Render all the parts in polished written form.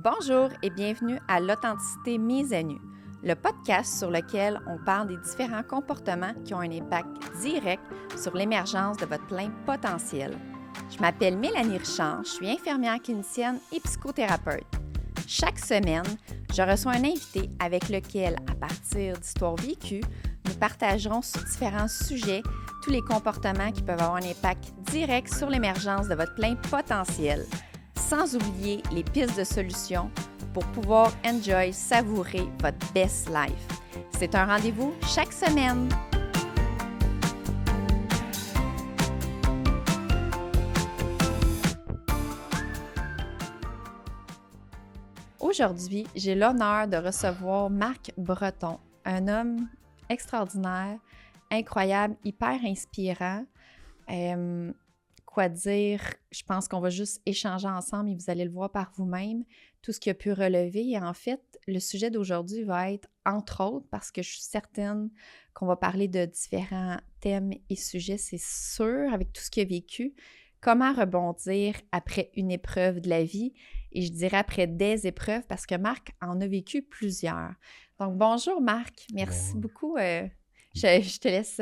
Bonjour et bienvenue à l'Authenticité mise à nu, le podcast sur lequel on parle des différents comportements qui ont un impact direct sur l'émergence de votre plein potentiel. Je m'appelle Mélanie Richard, je suis infirmière clinicienne et psychothérapeute. Chaque semaine, je reçois un invité avec lequel, à partir d'histoires vécues, nous partagerons sur différents sujets tous les comportements qui peuvent avoir un impact direct sur l'émergence de votre plein potentiel, sans oublier les pistes de solutions pour pouvoir savourer votre best life. C'est un rendez-vous chaque semaine. Aujourd'hui, j'ai l'honneur de recevoir Marc Breton, un homme extraordinaire, incroyable, hyper inspirant. Quoi dire? Je pense qu'on va juste échanger ensemble et vous allez le voir par vous-même, tout ce qu'il a pu relever. Et en fait, le sujet d'aujourd'hui va être, entre autres, parce que je suis certaine qu'on va parler de différents thèmes et sujets, c'est sûr, avec tout ce qu'il a vécu. Comment rebondir après une épreuve de la vie? Et je dirais après des épreuves, parce que Marc en a vécu plusieurs. Donc, bonjour Marc, merci beaucoup. Je te laisse...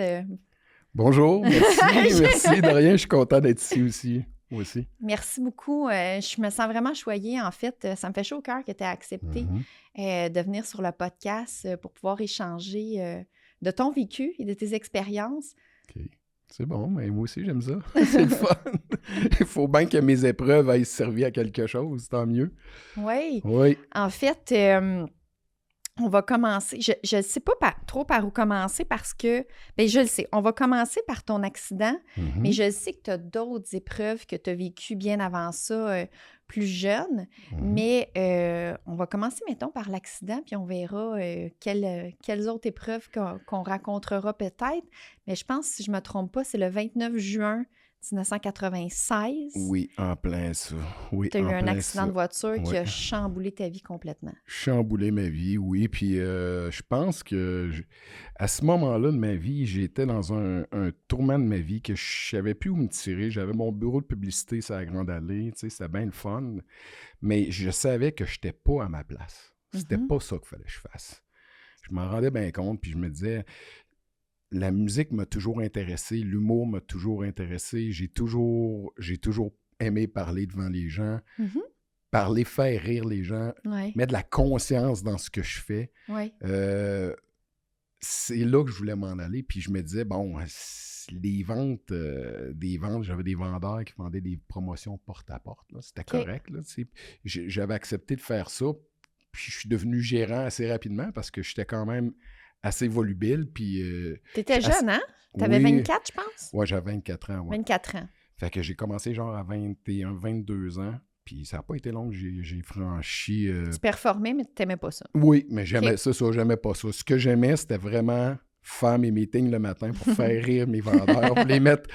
Bonjour, merci, merci de rien, je suis content d'être ici aussi, moi aussi. Merci beaucoup, je me sens vraiment choyée en fait, ça me fait chaud au cœur que tu aies accepté de venir sur le podcast pour pouvoir échanger de ton vécu et de tes expériences. OK, c'est bon, mais moi aussi j'aime ça, c'est le fun. Il faut bien que mes épreuves aillent servir à quelque chose, tant mieux. Oui, oui. En fait... on va commencer, je ne sais pas trop par où commencer parce que, bien je le sais, on va commencer par ton accident, mais je sais que tu as d'autres épreuves que tu as vécues bien avant ça, plus jeune, mais on va commencer, mettons, par l'accident, puis on verra quelles autres épreuves qu'on racontera peut-être, mais je pense, si je ne me trompe pas, c'est le 29 juin 1996. Oui, en plein ça. Oui, tu as eu un accident ça. de voiture qui a chamboulé ta vie complètement. Chamboulé ma vie, oui. Puis je pense que à ce moment-là de ma vie, j'étais dans un tourment de ma vie que je savais plus où me tirer. J'avais mon bureau de publicité sur la Grande Allée, tu sais, c'était bien le fun. Mais je savais que je n'étais pas à ma place. C'était pas ça qu'il fallait que je fasse. Je m'en rendais bien compte, puis je me disais... La musique m'a toujours intéressé, l'humour m'a toujours intéressé. J'ai toujours aimé parler devant les gens, parler, faire rire les gens, mettre de la conscience dans ce que je fais. C'est là que je voulais m'en aller. Puis je me disais, bon, les ventes, j'avais des vendeurs qui vendaient des promotions porte-à-porte. Là. C'était correct. Là, j'avais accepté de faire ça. Puis je suis devenu gérant assez rapidement parce que j'étais quand même... assez volubile, puis... T'étais jeune, hein? T'avais 24, je pense? Ouais, j'avais 24 ans, ouais. 24 ans. Fait que j'ai commencé genre à 21, 22 ans, puis ça n'a pas été long que j'ai franchi... Tu performais, mais tu n'aimais pas ça. Oui, mais j'aimais ça, j'aimais pas ça. Ce que j'aimais, c'était vraiment faire mes meetings le matin pour faire rire mes vendeurs, pour les mettre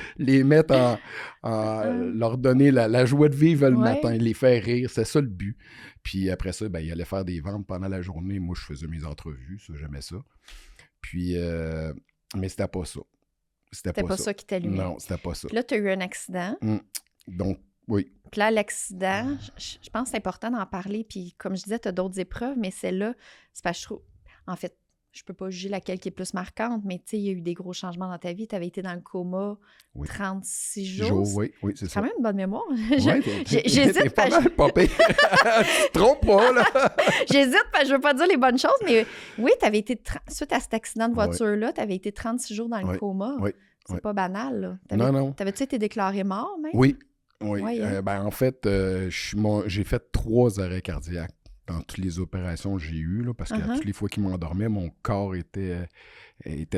leur donner la joie de vivre le matin, les faire rire, c'est ça le but. Puis après ça, ben, il allait faire des ventes pendant la journée. Moi, je faisais mes entrevues, ça, j'aimais ça. Puis, mais c'était pas ça. C'était pas ça qui t'allumait. Non, c'était pas ça. Puis là, tu as eu un accident. Donc, oui. Puis là, l'accident, je pense que c'est important d'en parler. Puis comme je disais, tu as d'autres épreuves, mais celle-là, c'est parce que je trouve... En fait, je peux pas juger laquelle qui est plus marquante, mais tu sais, il y a eu des gros changements dans ta vie. Tu avais été dans le coma 36 jours. Oui, c'est ça. Quand même une bonne mémoire. J'hésite. Pas mal popé. Tu te trompes pas, là. J'hésite parce que je veux pas dire les bonnes choses, mais oui, tu avais été, suite à cet accident de voiture-là, tu avais été 36 jours dans le coma. C'est pas banal, là. Non. T'avais-tu été déclaré mort, même? Oui. Hein? En fait, j'ai fait 3 arrêts cardiaques dans toutes les opérations que j'ai eues, là, parce qu'à toutes les fois qu'il m'endormait, mon corps était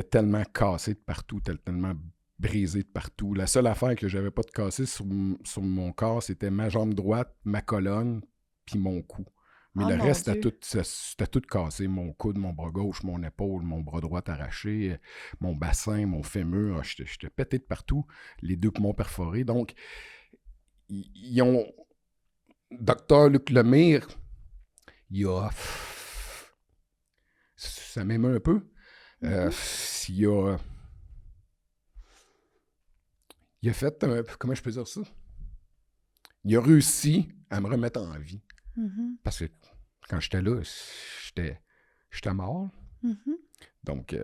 tellement cassé de partout, tellement brisé de partout. La seule affaire que j'avais pas de cassé sur mon corps, c'était ma jambe droite, ma colonne, puis mon cou. Mais le reste, c'était tout cassé. Mon coude, mon bras gauche, mon épaule, mon bras droit arraché, mon bassin, mon fémur. J'étais pété de partout. Les 2 poumons perforés. Donc, ils ont... Docteur Luc Lemire, ça m'émeut un peu. Il a fait... comment je peux dire ça? Il a réussi à me remettre en vie. Parce que quand j'étais là, j'étais mort. Donc,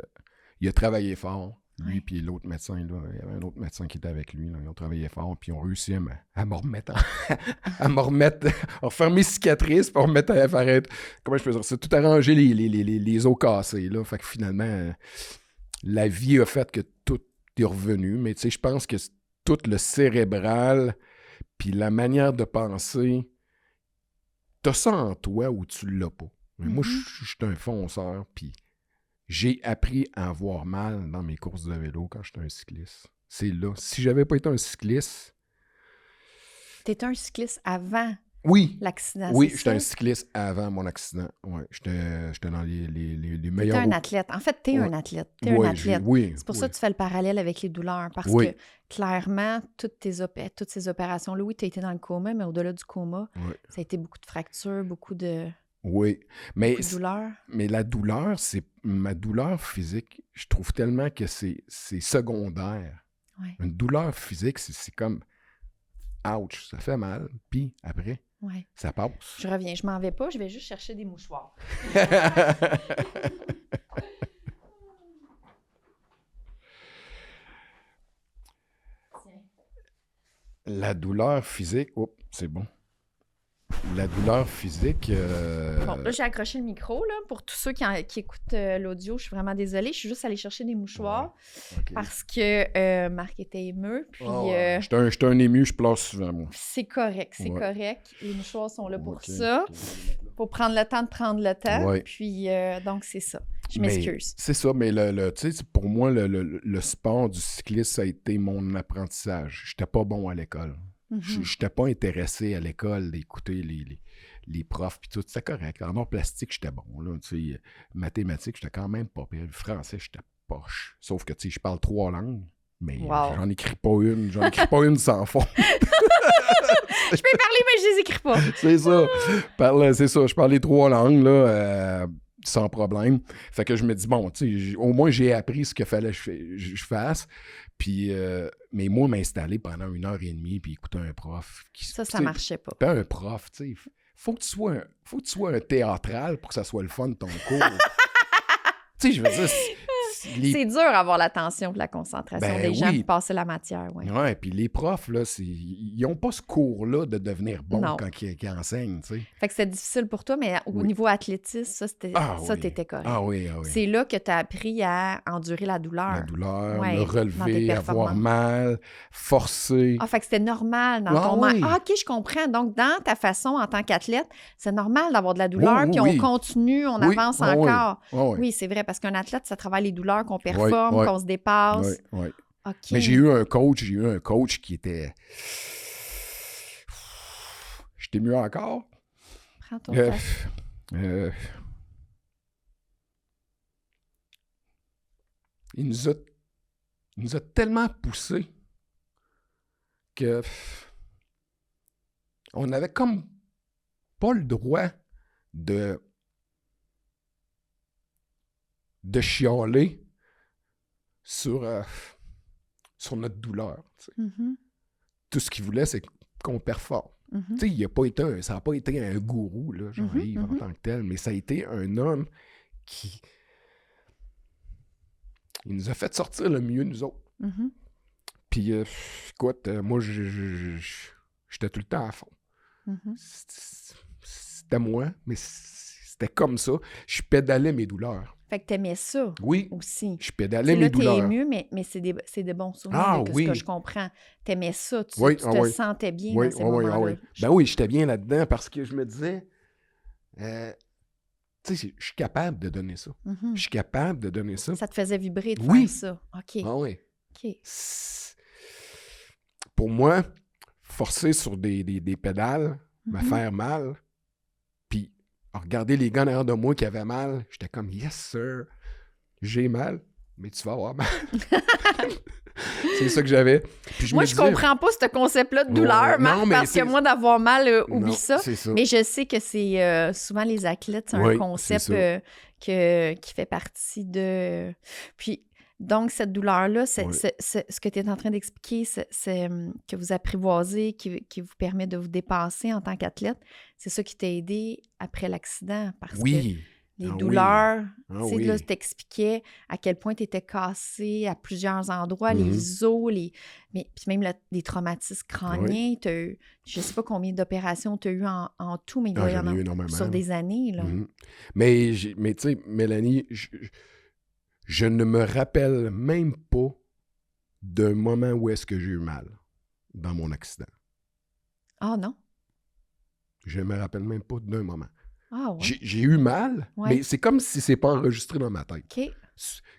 il a travaillé fort. Lui puis l'autre médecin, là, il y avait un autre médecin qui était avec lui. Là, ils ont travaillé fort, puis ils ont réussi à me remettre, à refaire mes cicatrices, pour remettre à faire, comment je peux dire ça, tout arranger les os cassés. Là. Fait que finalement, la vie a fait que tout est revenu. Mais tu sais, je pense que tout le cérébral, puis la manière de penser, t'as ça en toi ou tu l'as pas. Mais moi, je suis un fonceur, puis j'ai appris à avoir mal dans mes courses de vélo quand j'étais un cycliste. C'est là. Si j'avais pas été un cycliste... T'étais un cycliste avant l'accident, Oui, c'est j'étais ça? un cycliste avant mon accident. Ouais, j'étais dans les meilleurs... T'es un athlète. En fait, t'es un athlète. Un athlète. C'est pour ça que tu fais le parallèle avec les douleurs. Parce que, clairement, toutes ces opérations-là, oui, t'as été dans le coma, mais au-delà du coma, ça a été beaucoup de fractures, beaucoup de... Oui, mais douleur. Mais la douleur, c'est ma douleur physique. Je trouve tellement que c'est secondaire. Ouais. Une douleur physique, c'est comme ouch, ça fait mal. Puis après, ça passe. Je reviens, je m'en vais pas, je vais juste chercher des mouchoirs. La douleur physique, c'est bon. La douleur physique... Bon, là, j'ai accroché le micro, là, pour tous ceux qui écoutent l'audio. Je suis vraiment désolée. Je suis juste allée chercher des mouchoirs parce que Marc était émeu. Puis, j'étais un ému, je pleure souvent, moi. C'est correct, correct. Les mouchoirs sont là pour ça. Pour prendre le temps de prendre le temps. Ouais. Puis, donc, c'est ça. Je m'excuse. C'est ça, mais tu sais, pour moi, le sport du cycliste, ça a été mon apprentissage. J'étais pas bon à l'école. Je n'étais pas intéressé à l'école d'écouter les profs puis tout. C'était correct. En art plastique, j'étais bon. Là, tu sais, mathématiques, j'étais quand même pas pire. Le français, j'étais poche. Sauf que, tu sais, je parle 3 langues, mais j'en écris pas une. J'en écris pas une sans fond. Je peux parler, mais je les écris pas. C'est ça. C'est ça. Je parle les 3 langues, là, sans problème. Fait que je me dis, bon, tu sais, au moins, j'ai appris ce qu'il fallait que je fasse. Puis, mais moi, m'installer pendant 1h30 puis écouter un prof. Ça marchait pas. Pas un prof, tu sais. Faut que tu sois un théâtral pour que ça soit le fun de ton cours. Tu sais, je veux dire... C'est dur d'avoir l'attention et la concentration des gens pour passer la matière. Oui, puis les profs, là, ils n'ont pas ce cours-là de devenir bon quand ils enseignent, tu sais. Fait que c'était difficile pour toi, mais au niveau athlétisme, t'étais correct. Ah oui. C'est là que tu as appris à endurer la douleur. La douleur, me relever, avoir mal, forcer. Fait que c'était normal dans ton mind. OK, je comprends. Donc, dans ta façon en tant qu'athlète, c'est normal d'avoir de la douleur, puis on continue, on avance encore. Oui, c'est vrai, parce qu'un athlète, ça travaille les douleurs, qu'on performe, qu'on se dépasse. Okay. Mais j'ai eu un coach qui était... J'étais mieux encore. Prends ton temps. Il nous a tellement poussés que on avait comme pas le droit de chialer sur notre douleur. Tout ce qu'il voulait, c'est qu'on performe. Ça n'a pas été un gourou, là, Jean-Yves, en tant que tel, mais ça a été un homme qui il nous a fait sortir le mieux, nous autres. Puis, écoute, moi, j'étais tout le temps à fond. C'était moi, mais c'était comme ça. Je pédalais mes douleurs. Fait que t'aimais ça aussi. Je pédalais mes douleurs. T'es ému, mais c'est des bons souvenirs ce que je comprends. T'aimais ça, tu te sentais bien dans ces moments-là. Ben oui, j'étais bien là-dedans parce que je me disais, tu sais, je suis capable de donner ça. Je suis capable de donner ça. Ça te faisait vibrer de faire ça. OK. Ah oui. OK. Pour moi, forcer sur des pédales, me faire mal, puis regarder les gars derrière de moi qui avaient mal, j'étais comme « Yes, sir, j'ai mal, mais tu vas avoir mal. » C'est ça que j'avais. Puis moi, je comprends pas ce concept-là de douleur, Marc, parce que moi, d'avoir mal, oublie ça. Mais je sais que c'est souvent les athlètes, c'est un concept qui fait partie de... Puis, Donc, cette douleur-là, Oui. c'est ce que tu es en train d'expliquer, c'est que vous apprivoisez, qui vous permet de vous dépasser en tant qu'athlète. C'est ça qui t'a aidé après l'accident, parce que Oui. les Ah oui. douleurs, Ah tu sais, oui. là, t'expliquais à quel point tu étais cassé à plusieurs endroits, Mhm. les os, puis même les traumatismes crâniens. T'as eu, je ne sais pas combien d'opérations tu as eu en tout, mais il doit y J'en en ai eu avoir énormément. sur des années. Là. Mhm. Mais tu sais, Mélanie, je ne me rappelle même pas d'un moment où est-ce que j'ai eu mal dans mon accident. Ah non? Je ne me rappelle même pas d'un moment. Ah oui? J'ai eu mal, Ouais. mais c'est comme si c'est pas enregistré dans ma tête. OK.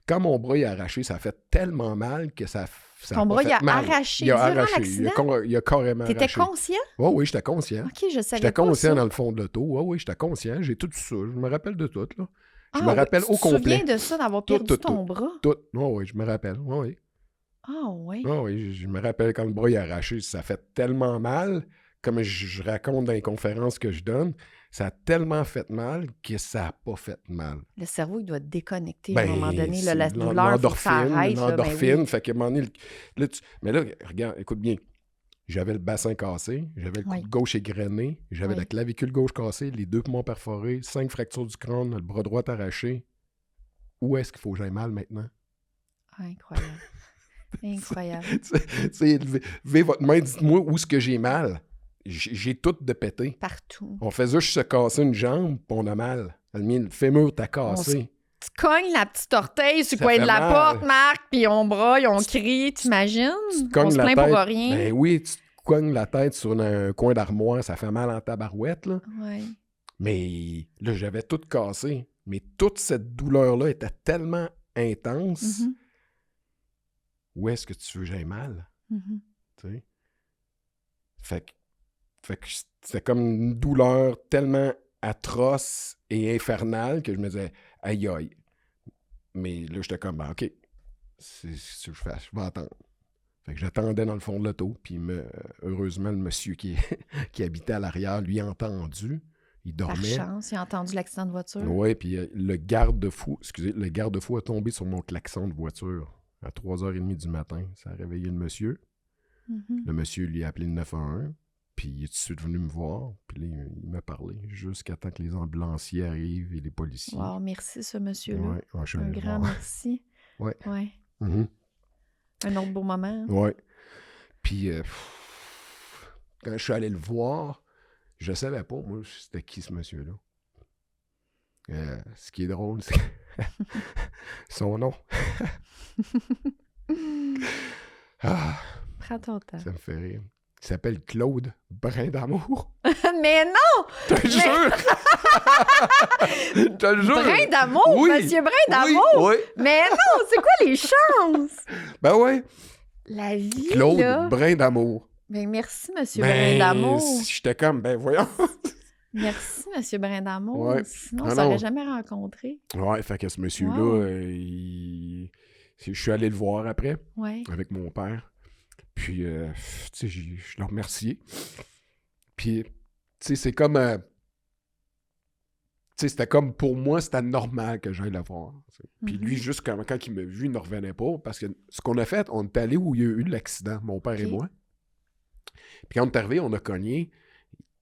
Quand mon bras est arraché, ça fait tellement mal que ça Ton a bras, pas il fait a mal. arraché Il a durant arraché. l'accident? Il a carrément T'étais arraché. conscient? Oui, j'étais conscient. OK, je savais J'étais pas conscient ça. dans le fond de l'auto. Oui, j'étais conscient. J'ai tout ça. Je me rappelle de tout. Là. Je Ah me oui, rappelle tu au te complet. souviens de ça, d'avoir Tout, perdu ton bras? Tout. Oui, je me rappelle. Oui. Ah oui? Oui, je me rappelle quand le bras est arraché. Ça fait tellement mal, comme je raconte dans les conférences que je donne, ça a tellement fait mal que ça n'a pas fait mal. Le cerveau, il doit déconnecter à un moment donné. C'est La douleur, il faut que ça arrête. l'endorphine, fait qu'à un moment donné... Mais là, regarde, écoute bien. J'avais le bassin cassé, j'avais le coude gauche égrené, j'avais la clavicule gauche cassée, les 2 poumons perforés, 5 fractures du crâne, le bras droit arraché. Où est-ce qu'il faut que j'aille mal maintenant? Incroyable. Incroyable. Levez votre main, dites-moi où est-ce que j'ai mal. J'ai tout de pété. Partout. On fait juste se casser une jambe, puis on a mal. Le fémur t'a cassé. Tu cognes la petite orteil sur le Ça coin fait de la mal. porte, Marc, puis on braille, on crie, t'imagines? On se plaint pour rien. Ben oui, tu te cognes la tête sur un coin d'armoire, ça fait mal en tabarouette, là. Ouais. Mais là, j'avais tout cassé. Mais toute cette douleur-là était tellement intense. Mhm. Où est-ce que tu veux que j'aille mal? Mhm. Tu sais? Fait que c'était comme une douleur tellement atroce et infernale que je me disais, aïe aïe. Mais là, j'étais comme, ben, OK, c'est ce que je fais, je vais attendre. Fait que j'attendais dans le fond de l'auto, puis heureusement, le monsieur qui habitait à l'arrière, lui, a entendu. Il dormait. Par chance, il a entendu l'accident de voiture. Oui, puis le garde-fou a tombé sur mon klaxon de voiture à 3h30 du matin. Ça a réveillé le monsieur. Mhm. Le monsieur lui a appelé le 911, puis il est tout de suite venu me voir, puis là, il m'a parlé jusqu'à temps que les ambulanciers arrivent et les policiers. Wow, merci, ce monsieur-là. Ouais, je suis Un allé le grand voir. merci. Ouais. Ouais. Mhm. Un autre beau moment. Ouais. Puis, quand je suis allé le voir, je savais pas, moi, c'était qui ce monsieur-là. Ce qui est drôle, c'est son nom. Ah, Prends ton temps. ça me fait rire. Il s'appelle Claude Brindamour. Mais non! Je te jure! Je te le jure! Brin d'amour! Oui. Monsieur Brin d'amour! Oui, oui. Mais non! C'est quoi les chances? Ben ouais. La vie, Claude là! Brindamour. Ben merci, Monsieur Ben, Brin d'amour. j'étais comme, ben voyons. Merci, Monsieur Brin d'amour. Ouais. Sinon, Ah on non. s'aurait jamais rencontré. Ouais, fait que ce monsieur-là, Wow. je suis allé le voir après, Ouais. avec mon père. Puis, tu sais, je l'ai remercié. Puis, tu sais, c'est comme... tu sais, c'était comme, pour moi, c'était normal que j'aille le voir. T'sais. Puis lui, juste quand il m'a vu, il ne revenait pas. Parce que ce qu'on a fait, on est allé où il y a eu l'accident, mon père et moi. Puis quand on est arrivé, on a cogné.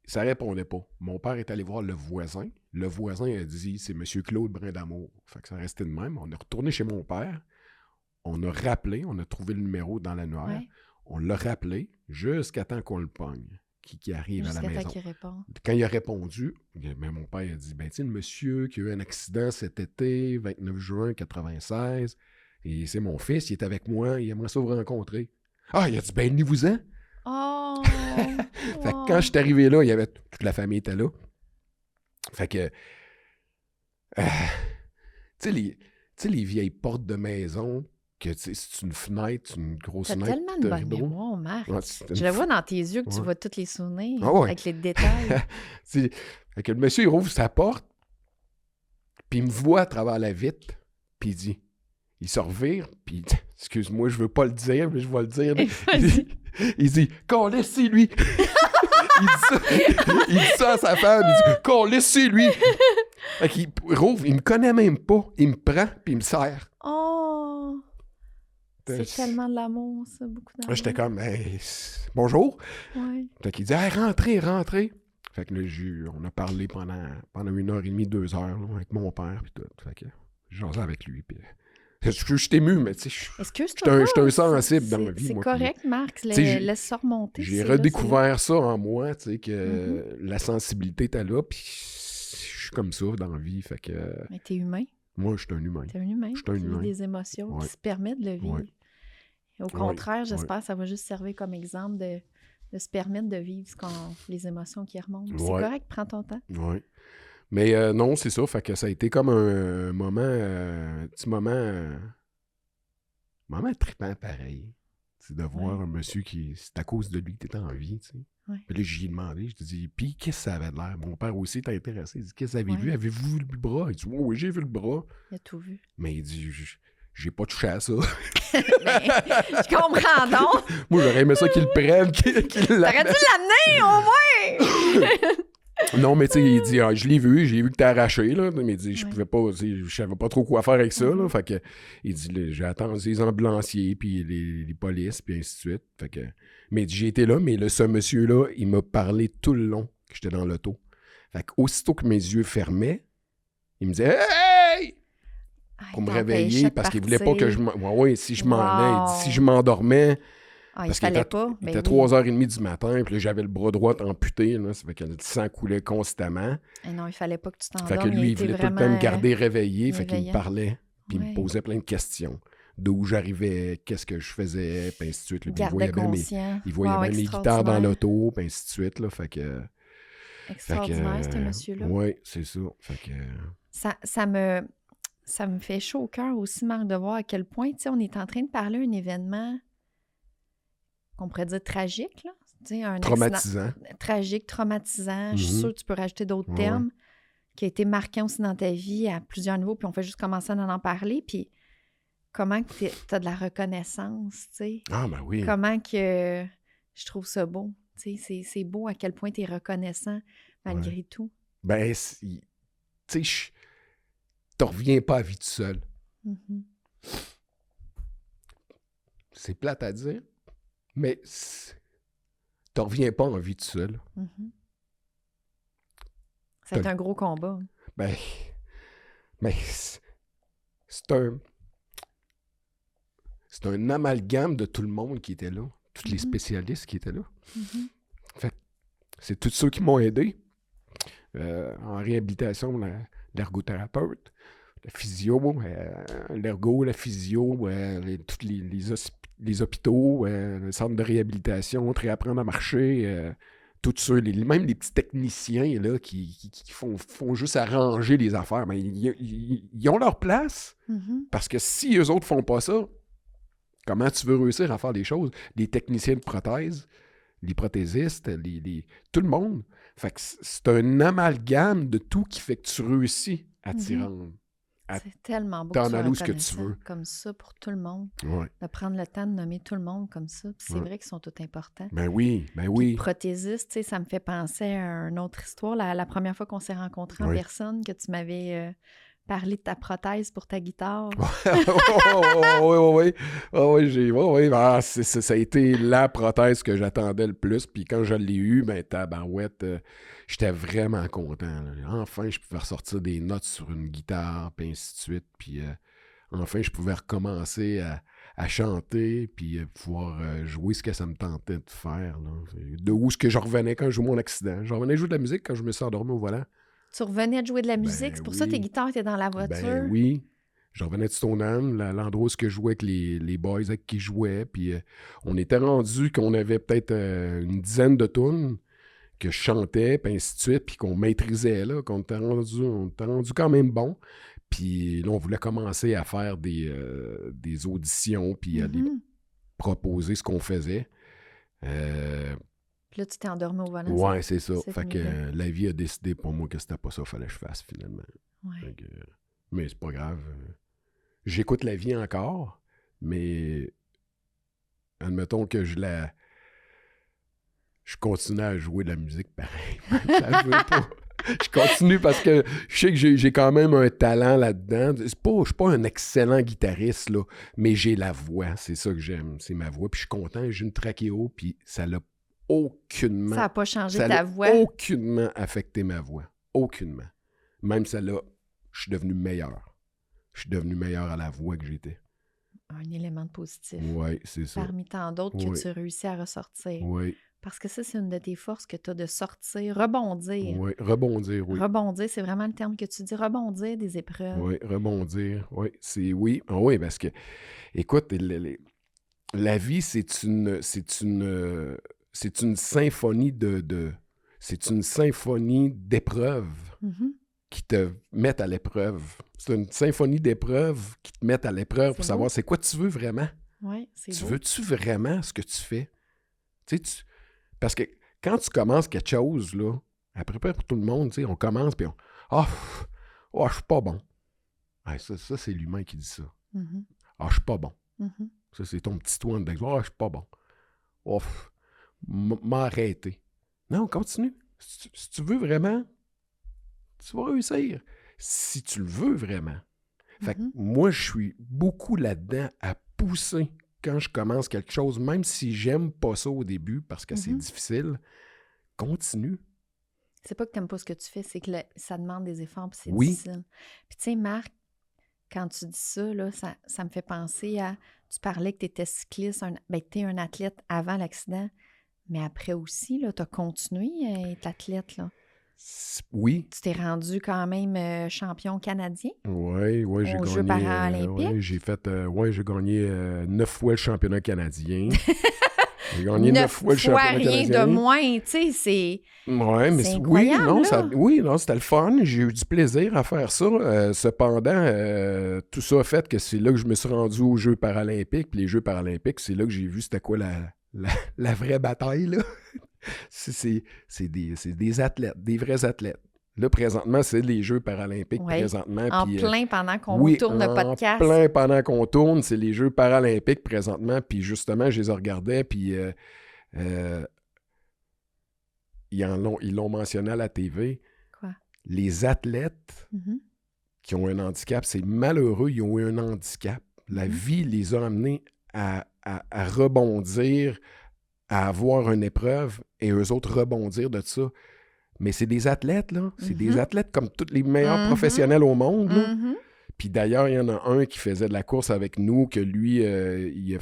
Ça répondait pas. Mon père est allé voir le voisin. Le voisin a dit, c'est M. Claude Brindamour. Fait que ça restait de même. On est retourné chez mon père. On a rappelé, on a trouvé le numéro dans l'annuaire. Ouais. On l'a rappelé jusqu'à temps qu'on le pogne, qui arrive à la Jusqu'à maison. temps qu'il répond. Quand il a répondu, ben, mon père a dit, ben tu sais, le monsieur qui a eu un accident cet été, 29 juin 96, et c'est mon fils, il est avec moi, il aimerait ça vous rencontrer. Ah, il a dit, ben venez-vous-en. Oh! Fait que quand je suis arrivé là, il y avait toute la famille était là. Fait que, tu sais, les vieilles portes de maison, que c'est une fenêtre, une grosse T'as fenêtre. tellement de bonne mémoire, Marc. Ouais, c'est Je le vois dans tes yeux que tu Ouais. vois tous les souvenirs Ah ouais. avec les détails. Fait que le monsieur, il rouvre sa porte, puis il me voit à travers la vitre, puis il dit, il se revire, puis excuse-moi, je veux pas le dire, mais je vais le dire. Vas-y. Il dit, calisse lui. il dit ça à sa femme, il dit, calisse lui. Fait qu'il rouvre, il me connaît même pas, il me prend, puis il me serre. Oh! C'est tellement de l'amour, ça, beaucoup d'amour. Là, j'étais comme, hey, bonjour. Ouais. Fait qu'il dit, hey, rentrez. Fait que là, on a parlé pendant 1h30, 2 heures, là, avec mon père, puis tout. Fait que j'ai jasé avec lui, puis... Je suis ému, mais tu sais, excuse-toi, j'étais un sensible dans ma vie. C'est moi, correct, puis, Marc, laisse ça remonter. J'ai redécouvert ça en moi, tu sais, que la sensibilité était là, puis je suis comme ça dans la vie, fait que... Mais t'es humain. Moi, je suis un humain. T'es un humain qui vit des émotions, qui se permet de le vivre. Ouais. Et au contraire, j'espère que ça va juste servir comme exemple de se permettre de vivre les émotions qui remontent. C'est correct, prends ton temps. Oui. Mais non, c'est ça. Fait que ça a été comme un moment, un petit moment trippant pareil. C'est de voir un monsieur qui... C'est à cause de lui que t'es en vie, tu sais. Ouais. Puis là, j'y ai demandé, je te dis, puis qu'est-ce que ça avait de l'air? Mon père aussi était intéressé. Il dit, qu'est-ce que vous avez vu? Avez-vous vu le bras? Il dit, oui, j'ai vu le bras. Il a tout vu. Mais il dit, j'ai pas touché à ça. Ben, je comprends donc. Moi, j'aurais aimé ça qu'il le prenne, qu'il T'aurais dû l'amener, au moins! Non, mais tu sais, il dit, je l'ai vu, j'ai vu que t'as arraché, là. Mais il dit, je pouvais pas, je savais pas trop quoi faire avec ça, là. Fait que, il dit, j'ai attendu les ambulanciers, puis les polices, puis ainsi de suite. Fait que, mais j'ai été là, mais ce monsieur-là, il m'a parlé tout le long que j'étais dans l'auto. Fait que, aussitôt que mes yeux fermaient, il me disait, hey! Pour me réveiller, parce qu'il voulait pas que je si je m'en allais, si je m'endormais. Parce qu'il était 3h30 du matin, puis là, j'avais le bras droit amputé, là, ça fait que le sang coulait constamment. Et non, il fallait pas que tu t'endormes. Fait que lui, il voulait tout le temps me garder réveillé, fait qu'il me parlait, puis il me posait plein de questions. D'où j'arrivais, qu'est-ce que je faisais, puis ainsi de suite. Puis il voyait bien mes guitares dans l'auto, puis ainsi de suite, là, fait que... Extraordinaire, ce monsieur-là. Oui, c'est ça. Fait que... Ça me fait chaud au cœur aussi, Marc, de voir à quel point, tu sais, on est en train de parler d'un événement qu'on pourrait dire tragique, là. Tu sais, traumatisant. Tragique, traumatisant. Je suis sûre que tu peux rajouter d'autres termes qui a été marquant aussi dans ta vie à plusieurs niveaux, puis on fait juste commencer à en parler, puis comment tu as de la reconnaissance, tu sais. Ah, ben oui. Comment que je trouve ça beau. Tu sais, c'est beau à quel point tu es reconnaissant malgré tout. Ben, tu sais, tu reviens pas à vie tout seul. C'est plate à dire, mais tu reviens pas en vie tout seul. C'est un gros combat. Ben, c'est un amalgame de tout le monde qui était là, tous les spécialistes qui étaient là. Fait, c'est tous ceux qui m'ont aidé en réhabilitation, l'ergothérapeute, la physio, l'ergo, la physio, tous les hôpitaux, le centre de réhabilitation, réapprendre à marcher, tous ceux, même les petits techniciens là, qui font juste arranger les affaires, mais ils ont leur place. Parce que si eux autres font pas ça, comment tu veux réussir à faire des choses? Les techniciens de prothèses, les prothésistes, tout le monde. Fait que c'est un amalgame de tout qui fait que tu réussis à t'y rendre. C'est tellement beau t'en aller où ce que tu veux. Comme ça pour tout le monde. Ouais. De prendre le temps de nommer tout le monde comme ça. Puis c'est vrai qu'ils sont tous importants. Ben oui. Puis prothésiste, tu sais, ça me fait penser à une autre histoire. La première fois qu'on s'est rencontrés en personne, que tu m'avais parlé de ta prothèse pour ta guitare. Oui. Ça a été la prothèse que j'attendais le plus. Puis quand je l'ai eue, ben tabarouette, j'étais vraiment content. Là. Enfin, je pouvais ressortir des notes sur une guitare, puis ainsi de suite. Puis enfin, je pouvais recommencer à chanter, puis pouvoir jouer ce que ça me tentait de faire. Là. De où est-ce que je revenais quand je jouais mon accident. Je revenais jouer de la musique quand je me suis endormi au volant. Tu revenais de jouer de la musique, c'est pour ça que tes guitares étaient dans la voiture? Ben oui. Je revenais de Stoneham, l'endroit où je jouais avec les boys avec qui je jouais. Puis on était rendu qu'on avait peut-être une dizaine de tunes que je chantais, puis ainsi de suite, puis qu'on maîtrisait, là, qu'on était rendu quand même bon. Puis là, on voulait commencer à faire des auditions, puis aller proposer ce qu'on faisait. Puis là, tu t'es endormi au volant. Ouais, c'est ça. Fait que la vie a décidé pour moi que c'était pas ça qu'il fallait que je fasse, finalement. Ouais. Mais c'est pas grave. J'écoute la vie encore, mais admettons que je continue à jouer de la musique pareil. Ça veut pas. Je continue parce que je sais que j'ai quand même un talent là-dedans. Je suis pas un excellent guitariste, là, mais j'ai la voix. C'est ça que j'aime, c'est ma voix. Puis je suis content, j'ai une trachéo, puis ça l'a aucunement... Ça n'a pas changé ça ta l'a voix. aucunement affecté ma voix. Aucunement. Même ça l'a... Je suis devenu meilleur. Je suis devenu meilleur à la voix que j'étais. Un élément de positif. Oui, c'est ça. Parmi tant d'autres que Oui. tu réussis à ressortir. Oui, Parce que ça, c'est une de tes forces que tu as de sortir, rebondir. oui. Rebondir, oui. Rebondir, c'est vraiment le terme que tu dis, rebondir des épreuves. Oui, rebondir. Oui, c'est oui. Ah oui, parce que, écoute, la vie, c'est une symphonie c'est une symphonie d'épreuves Mhm. qui te mettent à l'épreuve. C'est une symphonie d'épreuves qui te mettent à l'épreuve pour C'est savoir beau. c'est quoi tu veux vraiment. Oui, c'est Tu beau. veux-tu vraiment ce que tu fais? Tu sais, parce que quand tu commences quelque chose, là, à peu près pour tout le monde, tu sais, on commence puis on... Ah, je suis pas bon. Ah, ça c'est l'humain qui dit ça. Mhm. Ah, je suis pas bon. Mhm. Ça, c'est ton petit toit en dedans. Ah, je suis pas bon. Oh, m'arrêter. Non, continue. Si tu veux vraiment, tu vas réussir. Si tu le veux vraiment. Fait que Mhm. moi, je suis beaucoup là-dedans à pousser quand je commence quelque chose, même si j'aime pas ça au début parce que c'est Mhm. difficile. Continue. C'est pas que t'aimes pas ce que tu fais, c'est que ça demande des efforts puis c'est Oui. difficile. Puis tu sais, Marc, quand tu dis ça, là, ça me fait penser à... Tu parlais que tu étais cycliste, que tu es un athlète avant l'accident, mais après aussi, tu as continué à être athlète. Là. Oui. Tu t'es rendu quand même champion canadien Oui, j'ai aux gagné. Jeux paralympiques. J'ai gagné 9 fois le championnat canadien. J'ai gagné 9 fois le championnat rien canadien. de moins, tu sais, c'est... Ouais, mais C'est oui, incroyable, non, là. c'était le fun. J'ai eu du plaisir à faire ça. Cependant, tout ça a fait que c'est là que je me suis rendu aux Jeux paralympiques. Puis les Jeux paralympiques, c'est là que j'ai vu c'était quoi la vraie bataille, là. c'est des athlètes, des vrais athlètes. Là, présentement, c'est les Jeux paralympiques, Oui, présentement. en puis, plein pendant qu'on oui, tourne le podcast. en plein pendant qu'on tourne, c'est les Jeux paralympiques, présentement. Puis justement, je les regardais, puis... ils l'ont mentionné à la TV. Quoi? Les athlètes Mhm. qui ont un handicap, c'est malheureux, ils ont eu un handicap. La vie les a amenés à rebondir, à avoir une épreuve, et eux autres rebondir de ça. Mais c'est des athlètes, là. C'est des athlètes comme tous les meilleurs professionnels au monde, là. Mhm. Puis d'ailleurs, il y en a un qui faisait de la course avec nous, que lui, il a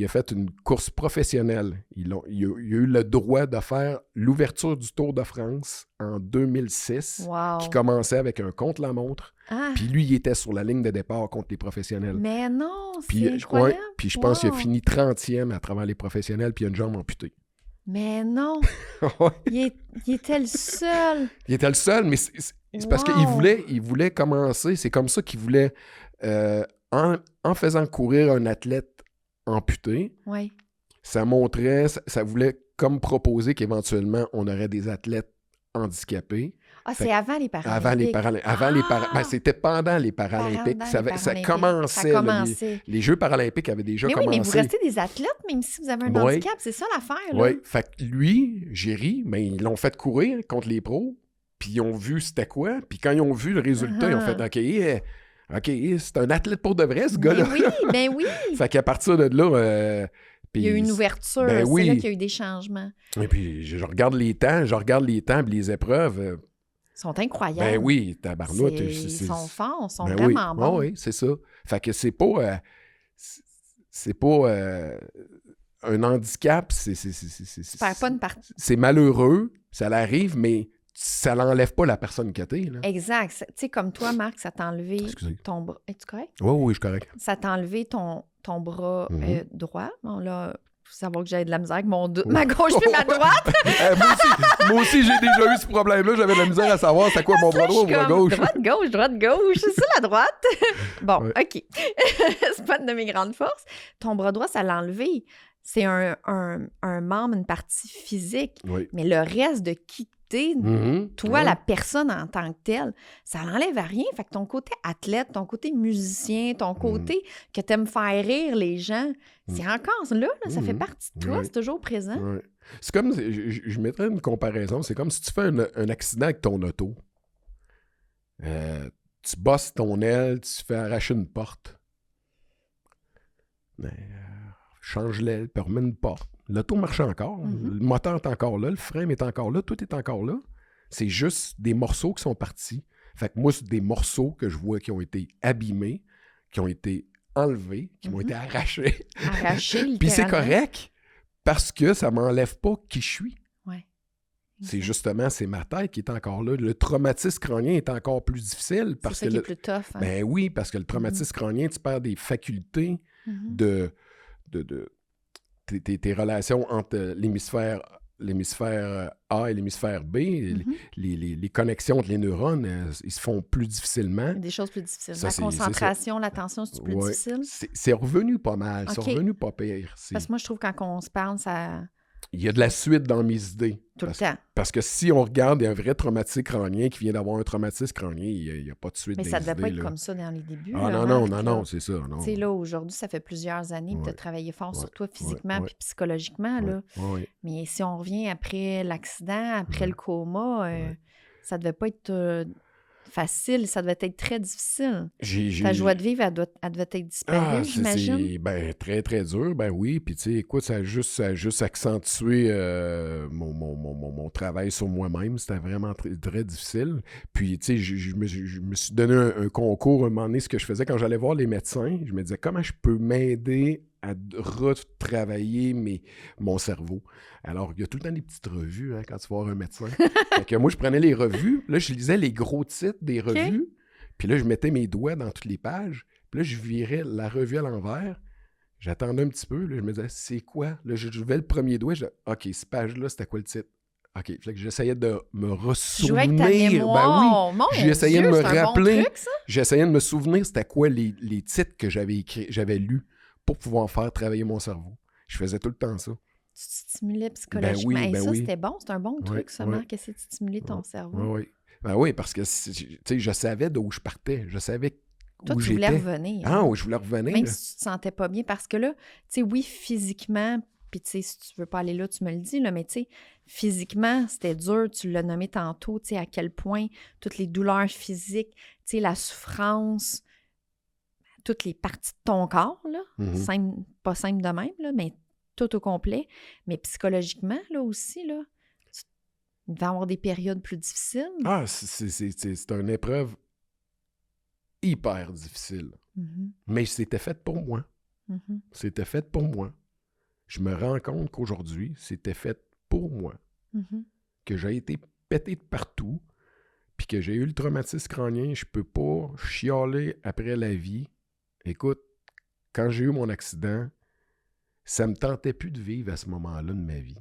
fait une course professionnelle. Il a eu le droit de faire l'ouverture du Tour de France en 2006, Wow. qui commençait avec un contre-la-montre. Ah, Puis lui, il était sur la ligne de départ contre les professionnels. mais non, Puis, c'est incroyable. puis je pense qu'il a Wow. fini 30e à travers les professionnels, puis il a une jambe amputée. Mais non, Ouais. il était le seul. Il était le seul, mais c'est parce Wow. qu'il voulait commencer. C'est comme ça qu'il voulait, en faisant courir un athlète amputé, Oui. ça montrait, ça voulait comme proposer qu'éventuellement, on aurait des athlètes handicapés. Ah, Fait c'est avant les Paralympiques. Avant les Paralympiques. C'était pendant les Paralympiques. Pendant Ça les Paralympiques. commençait. Ça là, commençait. les Jeux paralympiques avaient déjà Mais oui, commencé. mais vous restez des athlètes, même si vous avez un Oui. handicap. C'est ça l'affaire, là. Oui, fait que lui, Géry, mais ils l'ont fait courir contre les pros, puis ils ont vu c'était quoi, puis quand ils ont vu le résultat, ils ont fait OK, c'est un athlète pour de vrai, ce gars-là. Ben oui. Fait qu'à partir de là, Il y a eu une ouverture. Ben oui. C'est là qu'il y a eu des changements. Et puis je regarde les temps, puis les épreuves. Ils sont incroyables. Ben oui, tabarnouette. Ils sont forts, ils sont ben vraiment oui. bons. Oui, c'est ça. Fait que c'est pas... un handicap, Tu perds pas une partie. c'est malheureux, ça l'arrive, mais ça l'enlève pas la personne que t'es, là. Exact. Tu sais, comme toi, Marc, ça t'a enlevé Excusez. ton bras. Es-tu correct? Oui, je suis correct. Ça t'a enlevé ton bras Mhm. droit. Bon, là, faut savoir que j'ai de la misère avec ma gauche puis ma droite. Moi aussi, j'ai déjà eu ce problème-là. J'avais de la misère à savoir c'était quoi mon bras droit ou Je suis bras comme, gauche. droite, gauche. C'est ça, la droite? Bon, Ouais. OK. C'est pas une de mes grandes forces. Ton bras droit, ça l'a enlevé. C'est un membre, une partie physique. Oui. Mais le reste de qui t'es, Mhm. toi, Ouais. la personne en tant que telle, ça l'enlève à rien. Fait que ton côté athlète, ton côté musicien, ton côté que t'aimes faire rire les gens, c'est encore là, ça fait partie de toi, Ouais. c'est toujours présent. Ouais. C'est comme, je mettrais une comparaison, c'est comme si tu fais un accident avec ton auto. Tu bosses ton aile, tu fais arracher une porte. Change l'aile, puis remets une porte. L'auto marche encore. Le moteur est encore là, le frein est encore là, tout est encore là. C'est juste des morceaux qui sont partis. Fait que moi, c'est des morceaux que je vois qui ont été abîmés, qui ont été enlevés, qui m'ont été arrachés. Arrachés, littéralement. Puis c'est correct, parce que ça m'enlève pas qui je suis. Ouais. C'est justement, c'est ma tête qui est encore là. Le traumatisme crânien est encore plus difficile. Parce c'est ça que qui est plus tough. Hein? Ben oui, parce que le traumatisme crânien, tu perds des facultés de tes relations entre l'hémisphère A et l'hémisphère B. Les connexions entre les neurones, ils se font plus difficilement. Des choses plus difficiles. Ça, la concentration, l'attention, c'est plus difficile? C'est revenu pas mal. Okay. C'est revenu pas pire. Parce que moi, je trouve que quand on se parle, ça... Il y a de la suite dans mes idées. Tout le temps. Parce que si on regarde, il y a un vrai traumatisme crânien qui vient d'avoir un traumatisme crânien, il n'y a pas de suite. Mais ça ne devait idées, pas être là. comme ça dans les débuts. Ah là, non, c'est ça. Tu sais, là, aujourd'hui, ça fait plusieurs années que tu as travaillé fort sur toi physiquement puis psychologiquement. Là. Mais si on revient après l'accident, après le coma, ça ne devait pas être facile, ça devait être très difficile. Ta joie de vivre, elle devait être disparue, j'imagine. C'est très, très dur, ben oui. Puis, tu sais, écoute, ça a juste accentué mon travail sur moi-même. C'était vraiment très, très difficile. Puis, tu sais, je me suis donné un concours, un moment donné, ce que je faisais quand j'allais voir les médecins. Je me disais, comment je peux m'aider à retravailler mon cerveau. Alors, il y a tout le temps des petites revues quand tu vas voir un médecin. Fait que moi, je prenais les revues, là, je lisais les gros titres des revues, puis là, je mettais mes doigts dans toutes les pages, puis là, je virais la revue à l'envers, j'attendais un petit peu, là, je me disais, c'est quoi? Là, je levais le premier doigt, je disais, OK, cette page-là, c'était quoi le titre? OK, fait que j'essayais de me ressouvenir. Tu jouais avec ta mémoire. Ben oui, j'essayais de me rappeler, bon truc, ça? j'essayais de me souvenir c'était quoi les titres que j'avais lus pour pouvoir faire travailler mon cerveau. Je faisais tout le temps ça. Tu te stimulais psychologiquement. Ben ça, oui. c'était bon. C'est un bon truc, ça, Marc, essayer de stimuler ton cerveau. Oui. Ben oui, parce que je savais d'où je partais. Je savais toi, où tu voulais j'étais. revenir. Ah oui, je voulais revenir. Même si tu te sentais pas bien. Parce que là, tu sais, oui, physiquement, puis tu sais, si tu veux pas aller là, tu me le dis, là, mais tu sais, physiquement, c'était dur. Tu l'as nommé tantôt, tu sais, à quel point toutes les douleurs physiques, tu sais, la souffrance, toutes les parties de ton corps, là, pas simple de même, là, mais tout au complet. Mais psychologiquement, là aussi, là, il va y avoir des périodes plus difficiles. Ah, c'est une épreuve hyper difficile. Mais c'était fait pour moi. C'était fait pour moi. Je me rends compte qu'aujourd'hui, c'était fait pour moi. Que j'ai été pété de partout, puis que j'ai eu le traumatisme crânien, je peux pas chialer après la vie. Écoute, quand j'ai eu mon accident, ça me tentait plus de vivre à ce moment-là de ma vie.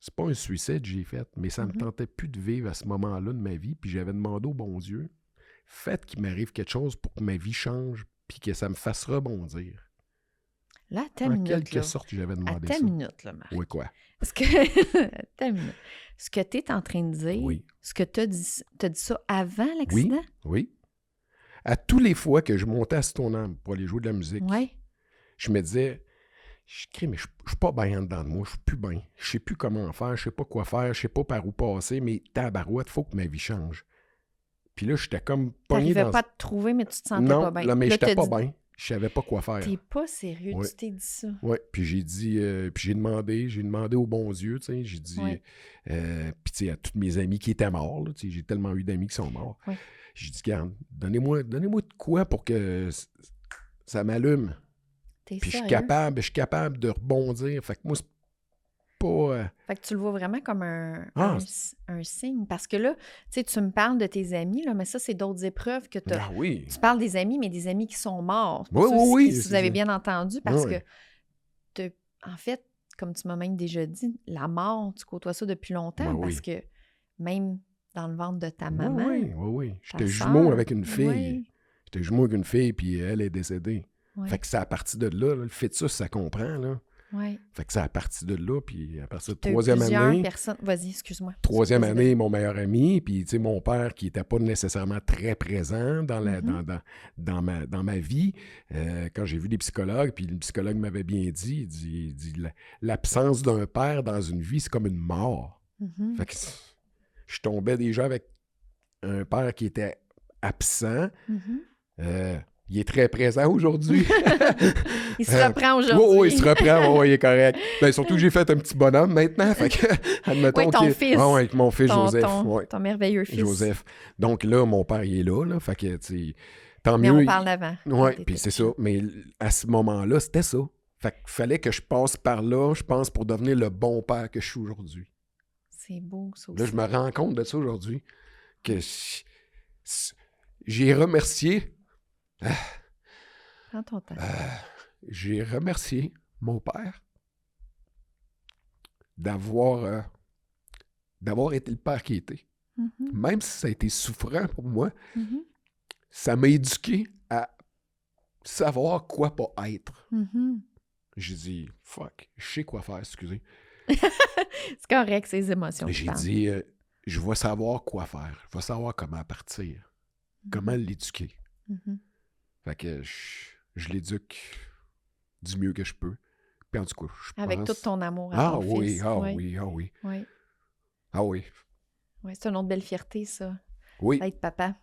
C'est pas un suicide que j'ai fait, mais ça me tentait plus de vivre à ce moment-là de ma vie, puis j'avais demandé au bon Dieu, faites qu'il m'arrive quelque chose pour que ma vie change, puis que ça me fasse rebondir. Là, attends une minute. En quelque sorte, j'avais demandé ça. Attends une minute, là, Marc. Oui, quoi? Parce que... attends une minute. Ce que tu es en train de dire, ce que tu as dit ça avant l'accident? Oui. À tous les fois que je montais à Stoneham pour aller jouer de la musique, je me disais, mais je suis pas bien en dedans de moi, je suis plus bien. Je sais plus comment faire, je sais pas quoi faire, je sais pas par où passer, mais tabarouette, faut que ma vie change. Puis là, j'étais comme pogné dans... T'arrivais pas à te trouver, mais tu te sentais pas bien. Non, mais j'étais pas bien. Je savais pas quoi faire. T'es pas sérieux, tu t'es dit ça. Oui, puis j'ai dit, puis j'ai demandé au bon Dieu, tu sais, j'ai dit, puis tu sais, à tous mes amis qui étaient morts, là, tu sais, j'ai tellement eu d'amis qui sont morts. J'ai dit, regarde, donnez-moi de quoi pour que ça m'allume. T'es puis sérieux? je suis capable de rebondir. Fait que moi, c'est pas... Fait que tu le vois vraiment comme un signe. Parce que là, tu sais, tu me parles de tes amis, là, mais ça, c'est d'autres épreuves que tu as. Ah oui. Tu parles des amis, mais des amis qui sont morts. Oui. Si vous avez bien entendu, parce que, en fait, comme tu m'as même déjà dit, la mort, tu côtoies ça depuis longtemps, parce que même dans le ventre de ta maman... Oui. J'étais jumeau avec une fille. J'étais jumeau avec une fille, puis elle est décédée. Fait que c'est à partir de là, le fœtus, ça comprend, là. Ouais. Fait que ça a parti de là, puis à partir de T'as eu troisième plusieurs année... personnes. Vas-y, excuse-moi. Troisième Vas-y, année, mon meilleur ami, puis tu sais, mon père qui n'était pas nécessairement très présent dans, dans ma vie. Quand j'ai vu des psychologues, puis le psychologue m'avait bien dit, il dit l'absence d'un père dans une vie, c'est comme une mort. Mm-hmm. Fait que je tombais déjà avec un père qui était absent. Mm-hmm. Il est très présent aujourd'hui. Il se reprend aujourd'hui. Oui, il se reprend, il est correct. Ben, surtout que j'ai fait un petit bonhomme maintenant. Fait que, admettons oui, ton fils. Oui, avec mon fils Joseph. Ton merveilleux fils. Joseph. Donc là, mon père, il est là. Fait que, tu sais, tant mais mieux. On parle d'avant. Oui, puis c'est ça. Mais à ce moment-là, c'était ça. Fait qu'il fallait que je passe par là, je pense, pour devenir le bon père que je suis aujourd'hui. C'est beau, ça aussi. Là, je me rends compte de ça aujourd'hui. Que j'ai remercié... Prends ton temps. J'ai remercié mon père d'avoir été le père qu'il était. Mm-hmm. Même si ça a été souffrant pour moi, Mm-hmm. ça m'a éduqué à savoir quoi pas être. Mm-hmm. J'ai dit, fuck, je sais quoi faire, excusez. C'est correct, ces émotions. J'ai dit, je vais savoir quoi faire. Je vais savoir comment partir. Comment l'éduquer. Mm-hmm. Fait que je l'éduque du mieux que je peux. Puis en tout cas, je Avec pense... tout ton amour à ton oui, fils. oui. Oui. Ah oui. Oui, c'est une autre belle fierté, ça. Oui. D'être papa.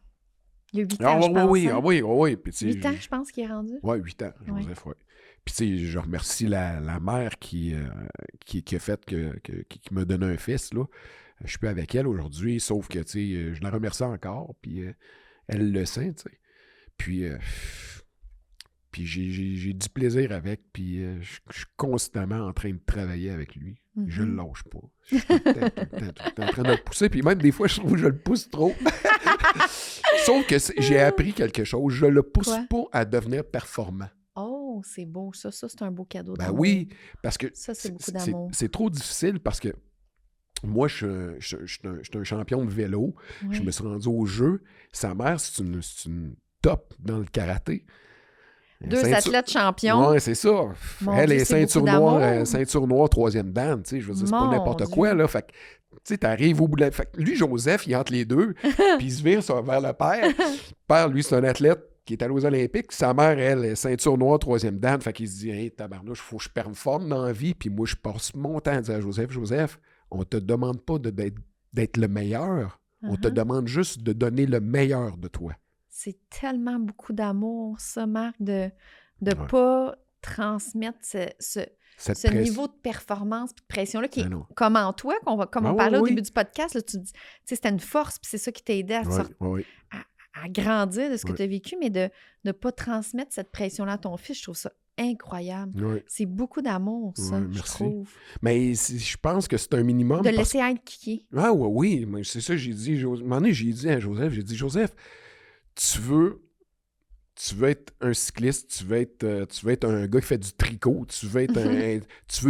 Il y a 8 ans, je pense. Oui. Puis, 8 ans, je pense qu'il est rendu. Oui, 8 ans, Joseph, oui. Puis, tu sais, je remercie la mère qui a fait qui m'a donné un fils, là. Je suis plus avec elle aujourd'hui, sauf que, tu sais, je la remercie encore, puis elle le sait, tu sais. Puis j'ai du plaisir avec, puis je suis constamment en train de travailler avec lui. Mm-hmm. Je le lâche pas. Je suis tout le temps en train de le pousser, puis même des fois, je trouve que je le pousse trop. Sauf que j'ai appris quelque chose. Je le pousse pas à devenir performant. Oh, c'est beau. Ça, c'est un beau cadeau Ben d'amour. oui, parce que ça, c'est beaucoup d'amour. C'est trop difficile parce que moi, je suis un champion de vélo. Oui. Je me suis rendu au jeu. Sa mère, c'est une top dans le karaté. 2 athlètes champions. Oui, c'est ça. Elle est ceinture noire, troisième dan. Tu sais, je veux dire, c'est pas n'importe quoi, là. Fait que, tu sais, t'arrives au bout de la... Fait que lui, Joseph, il est entre les deux, puis il se vire vers le père. Le père, lui, c'est un athlète qui est allé aux Olympiques. Sa mère, elle, est ceinture noire, troisième dan. Fait qu'il se dit, hey, tabarnouche, il faut que je performe dans la vie. Puis moi, je passe mon temps à dire à Joseph, on te demande pas d'être le meilleur. On te demande juste de donner le meilleur de toi. C'est tellement beaucoup d'amour, ça, Marc, de ne pas transmettre ce niveau de performance et de pression-là qui est comme en toi, comme on parlait au début du podcast, là, tu dis, c'était une force, puis c'est ça qui t'a aidé à grandir de ce que tu as vécu, mais de ne pas transmettre cette pression-là à ton fils, je trouve ça incroyable. Oui. C'est beaucoup d'amour, ça, je trouve. Mais je pense que c'est un minimum. De laisser être qui. Ah oui, mais c'est ça, j'ai dit. À un moment donné, j'ai dit à Joseph, Joseph, tu veux être un cycliste, tu veux être un gars qui fait du tricot, tu veux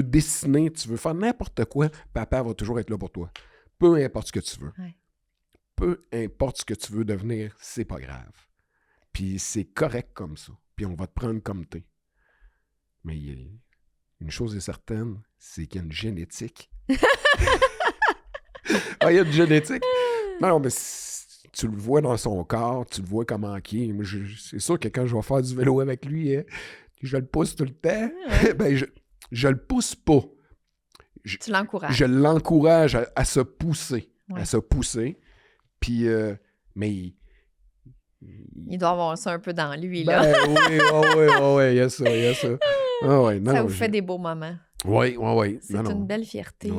dessiner, tu veux faire n'importe quoi, papa va toujours être là pour toi. Peu importe ce que tu veux. Ouais. Peu importe ce que tu veux devenir, c'est pas grave. Puis c'est correct comme ça. Puis on va te prendre comme t'es. Mais une chose est certaine, c'est qu'il y a une génétique. Il y a une génétique. Non, mais tu le vois dans son corps, tu le vois comment il est. Moi, c'est sûr que quand je vais faire du vélo avec lui, je le pousse tout le temps. Ben, je le pousse pas. Tu l'encourages. Je l'encourage à se pousser. Ouais. À se pousser. Puis, mais il doit avoir ça un peu dans lui, là. Ben, oui, il y a ça. Ça vous fait des beaux moments. Oui. C'est une belle fierté,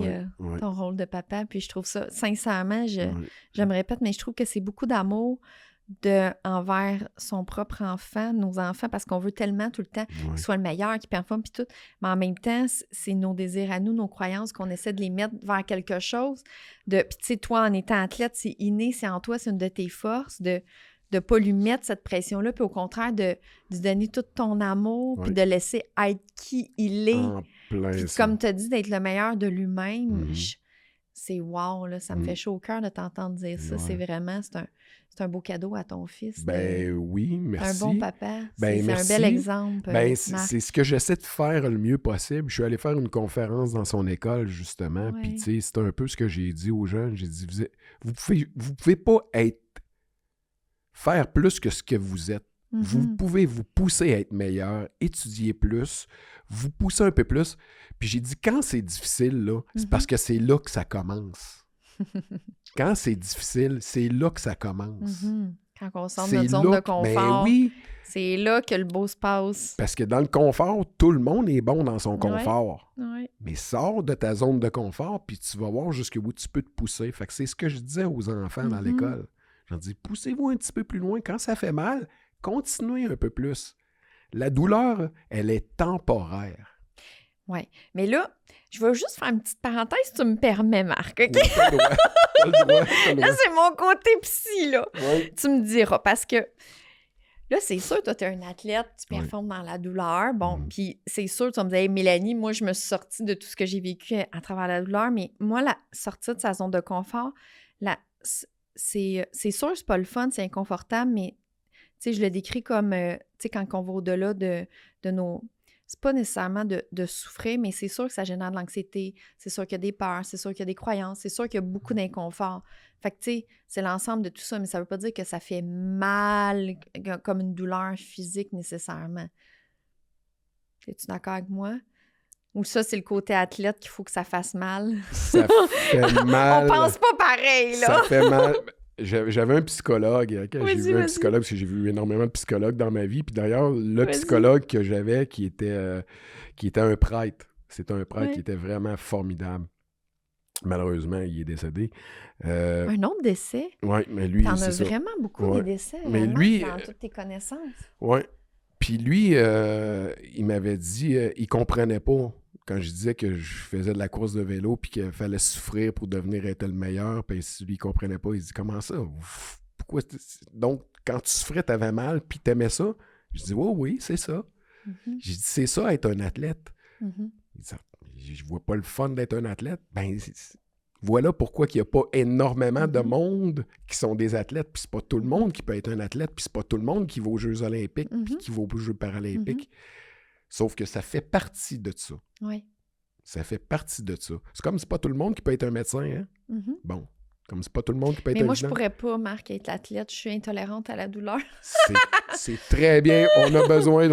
ton rôle de papa. Puis je trouve ça, sincèrement, je me répète, mais je trouve que c'est beaucoup d'amour envers son propre enfant, nos enfants, parce qu'on veut tellement tout le temps qu'il soit le meilleur, qu'il performe, puis tout. Mais en même temps, c'est nos désirs à nous, nos croyances, qu'on essaie de les mettre vers quelque chose. Puis tu sais, toi, en étant athlète, c'est inné, c'est en toi, c'est une de tes forces, de ne pas lui mettre cette pression-là, puis au contraire, de donner tout ton amour, puis de laisser être qui il est. Puis comme tu as dit, d'être le meilleur de lui-même. c'est wow, là, ça me fait chaud au cœur de t'entendre dire ça. C'est vraiment, c'est un beau cadeau à ton fils. Ben oui, merci. Un bon papa. Ben, c'est un bel exemple. Ben, c'est ce que j'essaie de faire le mieux possible. Je suis allé faire une conférence dans son école, justement. Ouais. Puis, tu sais, c'est un peu ce que j'ai dit aux jeunes. J'ai dit, vous pouvez pas faire plus que ce que vous êtes. Vous pouvez vous pousser à être meilleur, étudier plus, vous pousser un peu plus. Puis j'ai dit, quand c'est difficile, là, c'est parce que c'est là que ça commence. Quand c'est difficile, c'est là que ça commence. Quand on sort de notre zone de confort, ben oui, c'est là que le beau se passe. Parce que dans le confort, tout le monde est bon dans son confort. Ouais. Mais sors de ta zone de confort, puis tu vas voir jusqu'où tu peux te pousser. Fait que c'est ce que je disais aux enfants dans l'école. J'en dis, poussez-vous un petit peu plus loin. Quand ça fait mal, continuez un peu plus. La douleur, elle est temporaire. Oui. Mais là, je vais juste faire une petite parenthèse, si tu me permets, Marc. OK? Oui, t'as le droit. T'as le droit. Là, c'est mon côté psy, là. Oui. Tu me diras, parce que là, c'est sûr, toi, tu es un athlète, tu performes dans la douleur. Bon, puis c'est sûr, tu vas me dire, hey, Mélanie, moi, je me suis sortie de tout ce que j'ai vécu à travers la douleur, mais moi, la sortie de sa zone de confort, c'est sûr, c'est pas le fun, c'est inconfortable, mais tu sais, je le décris comme, tu sais, quand on va au-delà de nos... C'est pas nécessairement de souffrir, mais c'est sûr que ça génère de l'anxiété, c'est sûr qu'il y a des peurs, c'est sûr qu'il y a des croyances, c'est sûr qu'il y a beaucoup d'inconfort. Fait que, tu sais, c'est l'ensemble de tout ça, mais ça veut pas dire que ça fait mal comme une douleur physique nécessairement. Es-tu d'accord avec moi? Ou ça, c'est le côté athlète qu'il faut que ça fasse mal? Ça fait mal. On pense pas pareil, là! Ça fait mal. J'avais un psychologue. Okay? J'ai vu un psychologue parce que j'ai vu énormément de psychologues dans ma vie. Puis d'ailleurs, le psychologue que j'avais qui était un prêtre. C'était un prêtre qui était vraiment formidable. Malheureusement, il est décédé. Un autre décès? Oui, mais lui, t'en as vraiment beaucoup des décès. Mais lui, dans toutes tes connaissances. Oui. Puis lui, il m'avait dit, il comprenait pas quand je disais que je faisais de la course de vélo puis qu'il fallait souffrir pour devenir être le meilleur. Puis lui, il comprenait pas. Il dit, comment ça? Pourquoi? Donc, quand tu souffrais, t'avais mal puis t'aimais ça? Je dis, oui, c'est ça. J'ai dit, c'est ça, être un athlète. Il dit, je vois pas le fun d'être un athlète. Ben, voilà pourquoi il n'y a pas énormément de monde qui sont des athlètes, puis c'est pas tout le monde qui peut être un athlète, puis c'est pas tout le monde qui va aux Jeux olympiques, puis qui va aux Jeux paralympiques. Sauf que ça fait partie de ça. Oui. Ça fait partie de ça. C'est comme c'est pas tout le monde qui peut être un médecin, hein? Bon. Comme c'est pas tout le monde qui peut être un Mais moi, je pourrais pas, Marc, être athlète. Je suis intolérante à la douleur. C'est très bien. On a besoin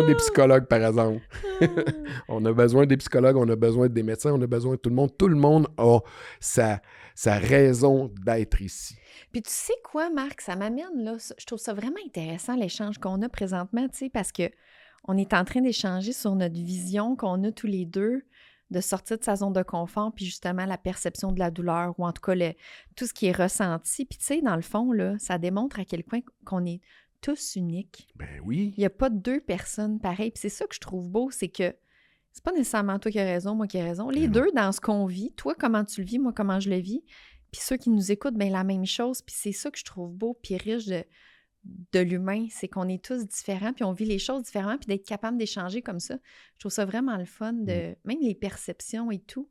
des psychologues, par exemple. On a besoin des psychologues, on a besoin des médecins, on a besoin de tout le monde. Tout le monde a sa raison d'être ici. Puis tu sais quoi, Marc? Ça m'amène, là, je trouve ça vraiment intéressant, l'échange qu'on a présentement, tu sais, parce que on est en train d'échanger sur notre vision qu'on a tous les deux de sortir de sa zone de confort, puis justement la perception de la douleur, ou en tout cas tout ce qui est ressenti. Puis tu sais, dans le fond, là, ça démontre à quel point qu'on est tous uniques. Ben oui. Il n'y a pas deux personnes pareilles. Puis c'est ça que je trouve beau, c'est que c'est pas nécessairement toi qui as raison, moi qui ai raison. Les deux, dans ce qu'on vit, toi, comment tu le vis, moi, comment je le vis, puis ceux qui nous écoutent, bien la même chose. Puis c'est ça que je trouve beau, puis riche de l'humain, c'est qu'on est tous différents, puis on vit les choses différemment, puis d'être capable d'échanger comme ça. Je trouve ça vraiment le fun, même les perceptions et tout.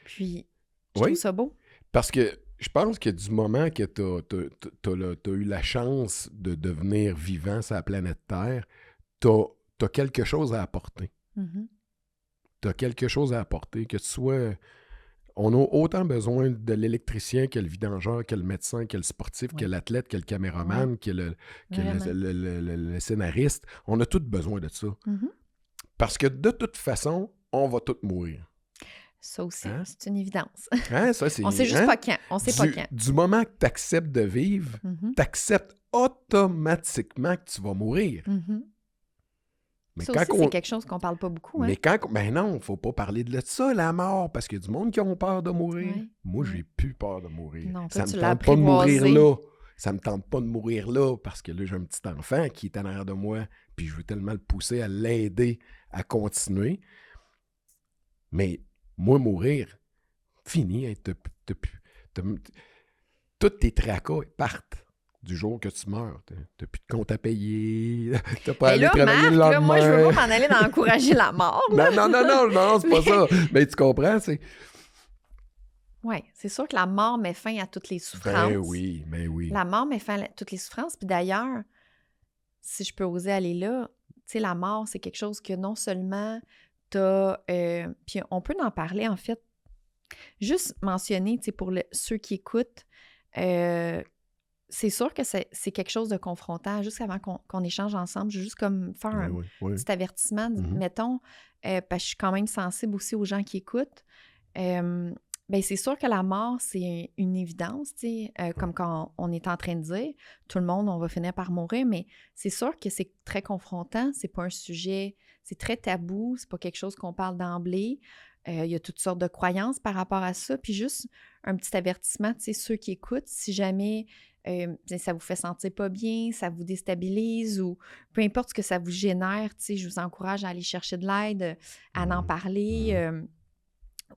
Puis, je trouve ça beau. Parce que je pense que du moment que tu as eu la chance de devenir vivant sur la planète Terre, tu as quelque chose à apporter. Tu as quelque chose à apporter, que tu sois... On a autant besoin de l'électricien que le vidangeur, que le médecin, que le sportif, que l'athlète, que le caméraman, que le scénariste. On a tous besoin de ça. Parce que de toute façon, on va tous mourir. Ça aussi, c'est une évidence. Ça, on sait juste pas quand. On sait pas quand. Du moment que tu acceptes de vivre, tu acceptes automatiquement que tu vas mourir. Mais ça aussi, c'est quelque chose qu'on parle pas beaucoup. Mais ben non, il ne faut pas parler de ça, la mort, parce qu'il y a du monde qui ont peur de mourir. Moi, j'ai plus peur de mourir. Non, ça toi, me tente pas de mourir là. Ça me tente pas de mourir là, parce que là, j'ai un petit enfant qui est en arrière de moi, puis je veux tellement le pousser à l'aider à continuer. Mais moi, mourir, fini. Tous tes tracas partent. Du jour que tu meurs, t'as plus de compte à payer, t'as pas à aller travailler le lendemain. Là, moi, je veux pas m'en aller d'encourager la mort. Non, c'est pas ça. Mais tu comprends, c'est... Oui, c'est sûr que la mort met fin à toutes les souffrances. Ben oui. La mort met fin à toutes les souffrances. Puis d'ailleurs, si je peux oser aller là, tu sais, la mort, c'est quelque chose que non seulement t'as... puis on peut en parler, en fait. Juste mentionner, tu sais, pour ceux qui écoutent, c'est sûr que c'est quelque chose de confrontant. Juste avant qu'on échange ensemble, je veux juste comme faire un petit avertissement, mettons, parce que je suis quand même sensible aussi aux gens qui écoutent. Bien, c'est sûr que la mort, c'est une évidence, tu sais, comme quand on est en train de dire, tout le monde, on va finir par mourir, mais c'est sûr que c'est très confrontant, c'est pas un sujet, c'est très tabou, c'est pas quelque chose qu'on parle d'emblée. Il y a toutes sortes de croyances par rapport à ça, puis juste un petit avertissement, tu sais, ceux qui écoutent, si jamais ça vous fait sentir pas bien, ça vous déstabilise ou peu importe ce que ça vous génère, tu sais, je vous encourage à aller chercher de l'aide, à en parler,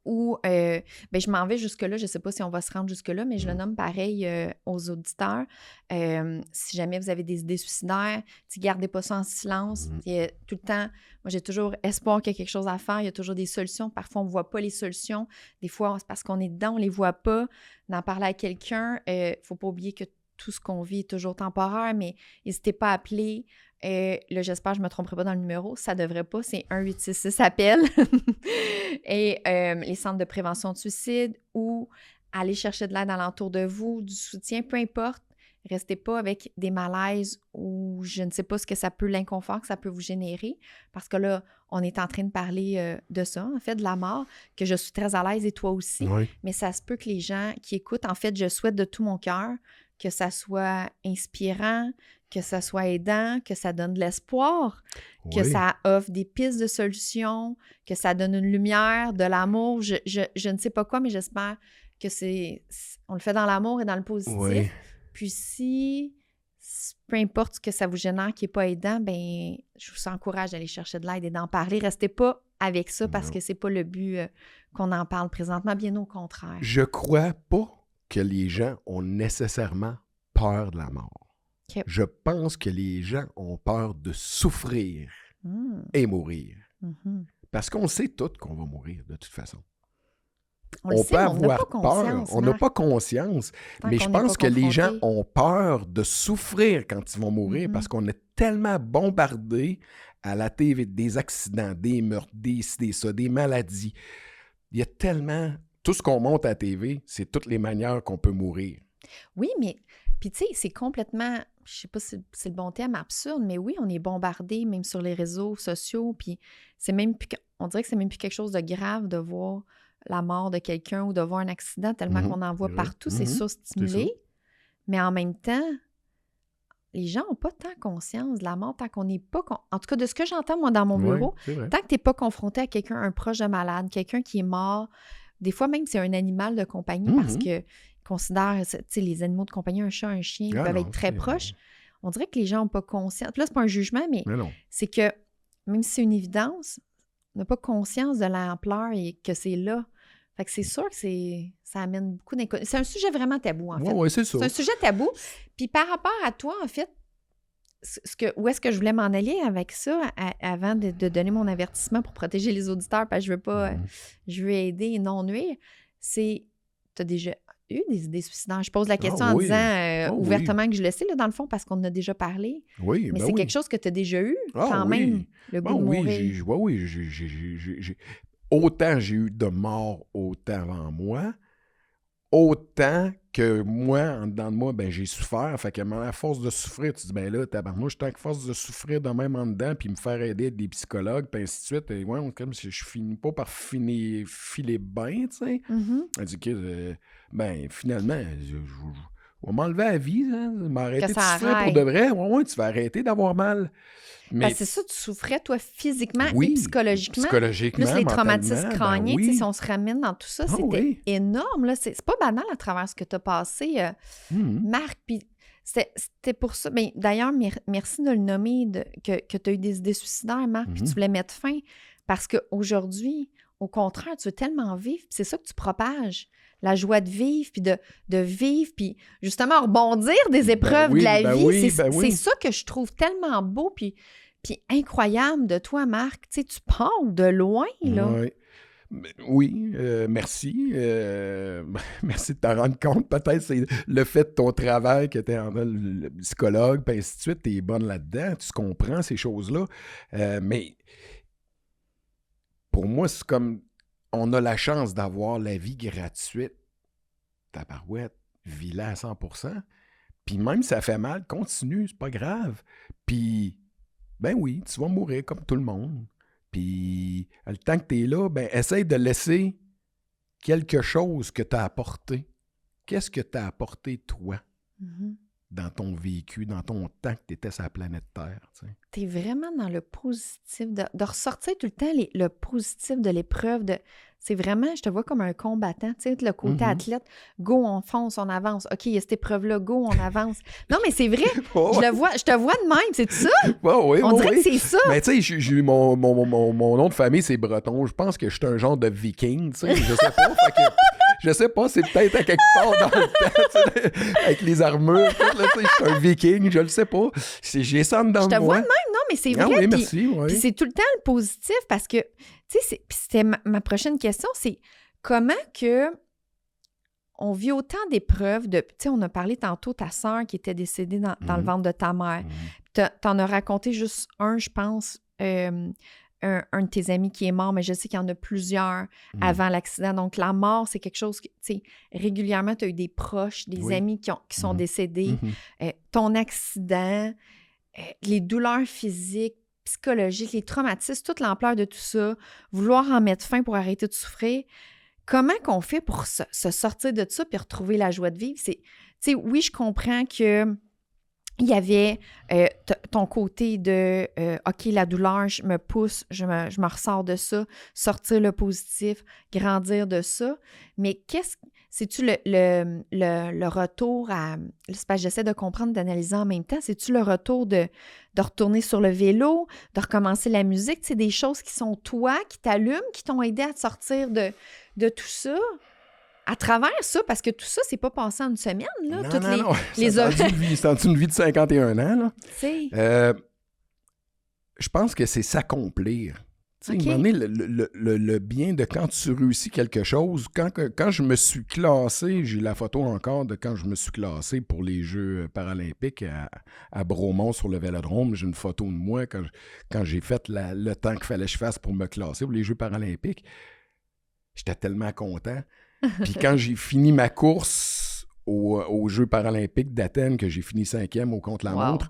ou, je m'en vais jusque-là, je ne sais pas si on va se rendre jusque-là, mais je le nomme pareil aux auditeurs. Si jamais vous avez des idées suicidaires, gardez pas ça en silence. Tout le temps, moi j'ai toujours espoir qu'il y a quelque chose à faire, il y a toujours des solutions. Parfois, on ne voit pas les solutions. Des fois, c'est parce qu'on est dedans, on ne les voit pas. D'en parler à quelqu'un, il ne faut pas oublier que tout ce qu'on vit est toujours temporaire, mais n'hésitez pas à appeler. Là, j'espère que je ne me tromperai pas dans le numéro. Ça ne devrait pas, c'est 1-866 appel. Et les centres de prévention de suicide ou aller chercher de l'aide alentour de vous, du soutien, peu importe. Restez pas avec des malaises ou je ne sais pas ce que ça peut, l'inconfort que ça peut vous générer. Parce que là, on est en train de parler de ça, en fait, de la mort, que je suis très à l'aise et toi aussi. Oui. Mais ça se peut que les gens qui écoutent, en fait, je souhaite de tout mon cœur que ça soit inspirant, que ça soit aidant, que ça donne de l'espoir, que ça offre des pistes de solutions, que ça donne une lumière, de l'amour. Je ne sais pas quoi, mais j'espère que on le fait dans l'amour et dans le positif. Oui. Puis si, peu importe ce que ça vous génère qui n'est pas aidant, bien, je vous encourage d'aller chercher de l'aide et d'en parler. Restez pas avec ça parce que c'est pas le but qu'on en parle présentement, bien au contraire. Je crois pas que les gens ont nécessairement peur de la mort. Okay. Je pense que les gens ont peur de souffrir et mourir. Parce qu'on sait tous qu'on va mourir de toute façon. On peut avoir peur, on n'a pas conscience, mais je pense que les gens ont peur de souffrir quand ils vont mourir parce qu'on est tellement bombardés à la TV des accidents, des meurtres, des maladies. Il y a tellement... Tout ce qu'on monte à la TV, c'est toutes les manières qu'on peut mourir. Oui, mais... Puis tu sais, c'est complètement... Je sais pas si c'est le bon terme, absurde, mais oui, on est bombardé, même sur les réseaux sociaux, puis c'est même plus... On dirait que c'est même plus quelque chose de grave de voir la mort de quelqu'un ou de voir un accident, tellement qu'on en voit partout, c'est surstimulé. Mais en même temps, les gens n'ont pas tant conscience de la mort tant qu'on n'est pas... En tout cas, de ce que j'entends, moi, dans mon bureau, tant que tu n'es pas confronté à quelqu'un, un proche de malade, quelqu'un qui est mort... Des fois, même, c'est un animal de compagnie parce qu'ils considèrent, tu sais, les animaux de compagnie, un chat, un chien, peuvent être très proches. On dirait que les gens n'ont pas conscience. Puis là, c'est pas un jugement, mais c'est que, même si c'est une évidence, on n'a pas conscience de l'ampleur et que c'est là. Fait que c'est sûr que ça amène beaucoup d'inconnu. C'est un sujet vraiment tabou, en fait. Oui, c'est ça. C'est un sujet tabou. Puis par rapport à toi, en fait, où est-ce que je voulais m'en aller avec ça avant de donner mon avertissement pour protéger les auditeurs parce que je veux pas, je veux aider et non nuire, c'est, tu as déjà eu des idées suicidaires? Je pose la question en disant ouvertement que je le sais, là, dans le fond, parce qu'on en a déjà parlé. Oui, mais c'est quelque chose que tu as déjà eu quand même, le goût de mourir. Oui, autant j'ai eu de morts autant avant moi, autant que moi, en dedans de moi, ben j'ai souffert. Fait que à force de souffrir, tu te dis, ben là, tabarnouche, tant que force de souffrir de même en dedans, puis me faire aider avec des psychologues, puis ainsi de suite, et comme si je finis pas par filer bien, tu sais. Elle dit que, finalement, je vais m'enlever à la vie, hein, m'arrêter de souffrir pour de vrai. Ouais, tu vas arrêter d'avoir mal. Mais c'est ça, tu souffrais, toi, physiquement et psychologiquement. Plus les traumatismes crâniens, si on se ramène dans tout ça, c'était énorme. Là. C'est pas banal à travers ce que tu as passé, Marc. Puis c'était pour ça. Mais d'ailleurs, merci de le nommer, que tu as eu des idées suicidaires, Marc, puis tu voulais mettre fin. Parce qu'aujourd'hui, au contraire, tu veux tellement vivre, puis c'est ça que tu propages. La joie de vivre, puis de vivre, puis justement rebondir des épreuves de la vie. C'est ça que je trouve tellement beau, puis incroyable de toi, Marc. Tu sais, tu pars de loin, là. Oui. Oui, merci. Merci de t'en rendre compte. Peut-être c'est le fait de ton travail que tu es le psychologue, puis ainsi de suite, tu es bonne là-dedans, tu comprends ces choses-là. Mais pour moi, c'est comme on a la chance d'avoir la vie gratuite. Tabarouette, vis-la à 100%. Puis même si ça fait mal, continue, c'est pas grave. Puis, ben oui, tu vas mourir comme tout le monde. Puis, le temps que tu es là, ben essaye de laisser quelque chose que tu as apporté. Qu'est-ce que tu as apporté, toi, dans ton vécu, dans ton temps que tu étais sur la planète Terre? Tu es vraiment dans le positif, de ressortir tout le temps le positif de l'épreuve. C'est vraiment, je te vois comme un combattant, tu sais, le côté athlète. Go, on fonce, on avance. OK, il y a cette épreuve-là, go, on avance. Non, mais c'est vrai, je te vois de même, c'est ça? On dirait que c'est ça. Mais tu sais, mon nom de famille, c'est Breton. Je pense que je suis un genre de viking, tu sais, je sais pas. Je sais pas, c'est peut-être à quelque part dans le temps, avec les armures, je suis un viking, je le sais pas. J'ai ça dedans de moi. Je te vois de même, non, mais c'est vrai. Ah oui, merci. Puis c'est tout le temps le positif parce que, tu sais, c'était ma prochaine question, c'est comment que on vit autant d'épreuves de... Tu sais, on a parlé tantôt de ta sœur qui était décédée dans le ventre de ta mère. T'en as raconté juste un, je pense, un de tes amis qui est mort, mais je sais qu'il y en a plusieurs avant l'accident. Donc, la mort, c'est quelque chose que, tu sais, régulièrement, tu as eu des proches, des amis qui sont décédés. Ton accident, les douleurs physiques, psychologiques, les traumatismes, toute l'ampleur de tout ça, vouloir en mettre fin pour arrêter de souffrir. Comment qu'on fait pour se sortir de ça puis retrouver la joie de vivre? Tu sais, oui, je comprends que il y avait ton côté de OK, la douleur, je me pousse, je me ressors de ça, sortir le positif, grandir de ça. Mais c'est-tu le retour à... C'est parce que j'essaie de comprendre, d'analyser en même temps. C'est-tu le retour de retourner sur le vélo, de recommencer la musique? C'est des choses qui sont toi, qui t'allument, qui t'ont aidé à te sortir de tout ça? À travers ça, parce que tout ça, c'est pas passé en une semaine, là. Non. C'est une vie de 51 ans, là. Je pense que c'est s'accomplir. Tu sais, à un moment donné, le bien de quand tu réussis quelque chose, quand je me suis classé, j'ai la photo encore de quand je me suis classé pour les Jeux paralympiques à Bromont sur le Vélodrome. J'ai une photo de moi quand j'ai fait le temps qu'il fallait que je fasse pour me classer pour les Jeux paralympiques. J'étais tellement content. Puis quand j'ai fini ma course aux Jeux paralympiques d'Athènes, que j'ai fini 5e au contre-la-montre,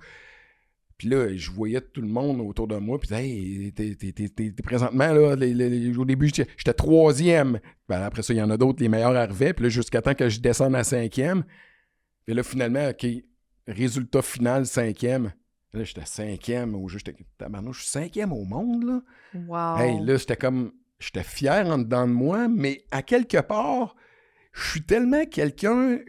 puis là, je voyais tout le monde autour de moi, puis hey, t'es présentement, là, au début, j'étais 3e. Ben, après ça, il y en a d'autres, les meilleurs arrivaient, puis là, jusqu'à temps que je descende à 5e. Puis là, finalement, OK, résultat final, 5e. Là, j'étais 5e au jeu, je suis 5e au monde, là. Wow! Hey, là, j'étais fier en dedans de moi, mais à quelque part, je suis tellement quelqu'un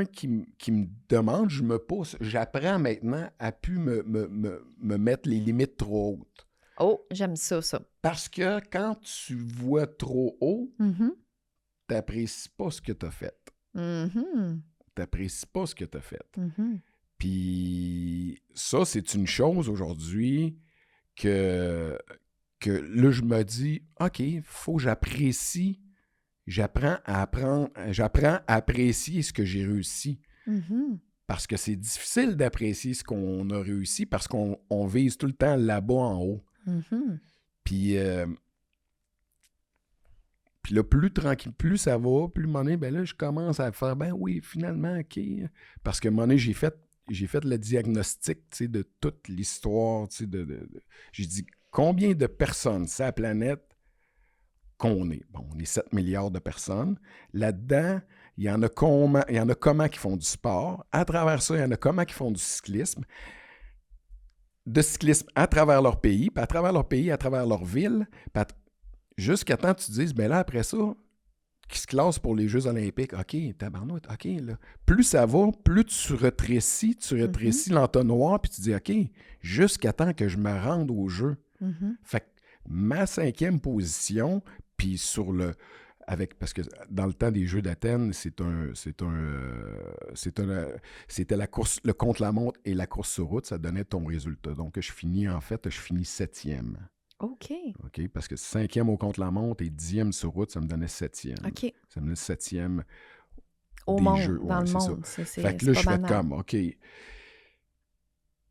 qui me demande, je me pousse, j'apprends maintenant à plus me mettre les limites trop hautes. Oh, j'aime ça. Parce que quand tu vois trop haut, t'apprécies pas ce que t'as fait. T'apprécies pas ce que t'as fait. Puis ça, c'est une chose aujourd'hui que là, je me dis, OK, il faut que j'apprécie. J'apprends à apprécier ce que j'ai réussi. Parce que c'est difficile d'apprécier ce qu'on a réussi parce qu'on vise tout le temps là-bas en haut. Puis là, plus tranquille, plus ça va, plus monnaie, ben là, je commence à faire, ben oui, finalement, OK. Parce que monnaie, j'ai fait le diagnostic, tu sais, de toute l'histoire, tu sais, j'ai dit, combien de personnes sur la planète qu'on est? Bon, on est 7 milliards de personnes. Là-dedans, il y en a comment qui font du sport. À travers ça, il y en a comment qui font du cyclisme. De cyclisme à travers leur pays, puis à travers leur pays, à travers leur ville, jusqu'à temps que tu te dises, ben là, après ça, qui se classe pour les Jeux olympiques, OK, tabarnouche, OK, là. Plus ça va, plus tu rétrécis l'entonnoir, puis tu dis, OK, jusqu'à temps que je me rende aux Jeux. Fait que ma 5e position, puis parce que dans le temps des Jeux d'Athènes, c'était la course, le contre-la-montre et la course sur route, ça donnait ton résultat. Donc, je finis 7e. OK. OK? Parce que 5e au contre-la-montre et 10e sur route, ça me donnait 7e. OK. Ça me donnait 7e Au des monde, jeux. dans le c'est monde. ça. C'est Fait que là, pas je fais banal. comme, OK.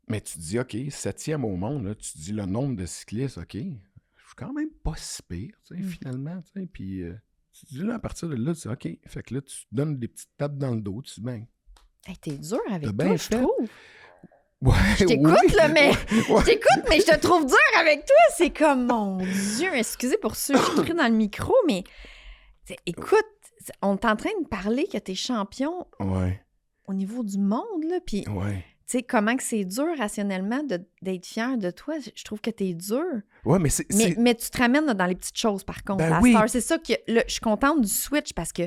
Mais tu te dis, OK, 7e au monde, là, tu te dis le nombre de cyclistes, OK, je suis quand même pas si pire, tu sais, finalement, tu sais. Puis tu te dis, là, à partir de là, tu dis, OK. Fait que là, tu te donnes des petites tapes dans le dos, tu te dis, ben, Hey, t'es dur avec T'as toi, bien je fait. trouve. ouais, Je t'écoute, oui. là, mais... Ouais. Je t'écoute, mais je te trouve dur avec toi. C'est comme, mon Dieu, excusez pour ça, je crie dans le micro, mais... Écoute, on est en train de parler que t'es champion Ouais, au niveau du monde, là, puis... ouais. Tu sais, comment que c'est dur rationnellement d'être fier de toi. Je trouve que t'es dur. Ouais, mais Mais tu te ramènes là, dans les petites choses, par contre. Ben à oui. cette heure. C'est ça que là, je suis contente du switch parce que,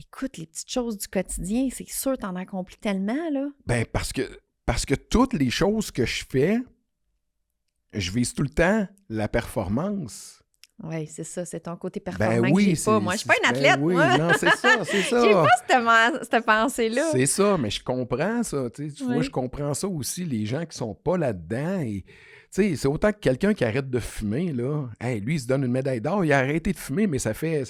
écoute, les petites choses du quotidien, c'est sûr, t'en accomplis tellement, là. Ben, parce que toutes les choses que je fais, je vise tout le temps la performance. Oui, c'est ça, c'est ton côté performant Ben oui, que j'ai pas. Moi, je suis pas une ben athlète, oui, moi. non, c'est ça, c'est ça. J'ai pas cette pensée-là. C'est ça, mais je comprends ça. Tu vois, Oui. je comprends ça aussi, les gens qui sont pas là-dedans. Et, tu sais, c'est autant que quelqu'un qui arrête de fumer, là. Hey, lui, il se donne une médaille d'or. Il a arrêté de fumer, mais ça fait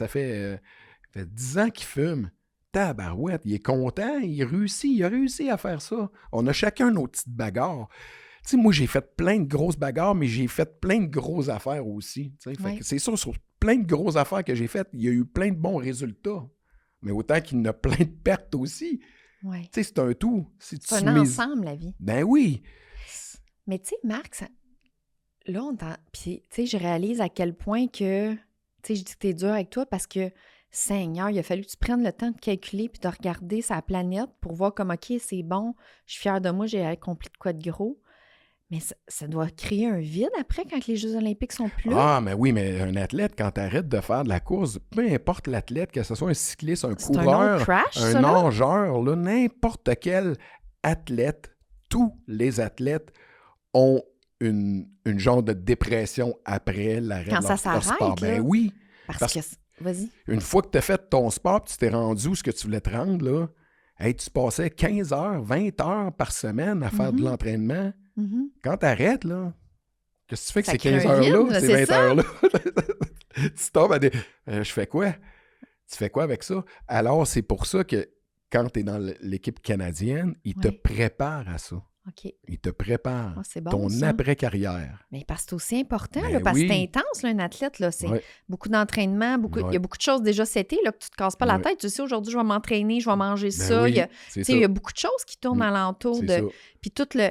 10 ans qu'il fume. Tabarouette, il est content, il a réussi à faire ça. On a chacun nos petites bagarres. Tu sais, moi, j'ai fait plein de grosses bagarres, mais j'ai fait plein de grosses affaires aussi. Tu sais. Fait Ouais. que c'est sûr, sur plein de grosses affaires que j'ai faites, il y a eu plein de bons résultats. Mais autant qu'il y en a plein de pertes aussi. Ouais. Tu sais, c'est un tout. Si tu C'est un mises- ensemble, la vie. Ben oui. Mais tu sais, Marc, là, puis tu sais, je réalise à quel point que, tu sais, je dis que t'es dur avec toi parce que, Seigneur, il a fallu que tu prennes le temps de calculer puis de regarder sa planète pour voir comme, OK, c'est bon, je suis fière de moi, j'ai accompli de quoi de gros. Mais ça doit créer un vide après quand les Jeux olympiques sont plus là. Ah, mais oui, mais un athlète, quand tu arrêtes de faire de la course, peu importe l'athlète, que ce soit un cycliste, un C'est un coureur, autre crash, ça, un là? nageur, là, n'importe quel athlète, tous les athlètes ont une genre de dépression après l'arrêt Quand de ça leur s'arrête, sport. Ben là. oui. Parce que... Vas-y. Une fois que tu as fait ton sport, tu t'es rendu où ce que tu voulais te rendre, là, hey, tu passais 15 heures, 20 heures par semaine à faire de l'entraînement. Mhm. Quand tu arrêtes, là, qu'est-ce que tu fais que Ça ces crée 15 un vide, heures-là, là, ces c'est 20 ça. heures-là? Tu tombes à des... je fais quoi? Tu fais quoi avec ça? Alors, c'est pour ça que quand tu es dans l'équipe canadienne, ils te Oui. préparent à ça. OK. Ils te préparent. Ah, c'est bon, ton ça. après-carrière. Mais parce que c'est aussi important, Ben là, parce oui. que c'est intense, là, un athlète. Là, c'est Ouais. beaucoup d'entraînement, il y Ouais. a beaucoup de choses déjà setées, là, que tu te casses pas la Ouais. tête. Tu sais, aujourd'hui, je vais m'entraîner, je vais manger Ben ça. oui, Il y a, c'est tu sais, ça. il y a beaucoup de choses qui tournent alentour C'est de... ça. Puis tout le...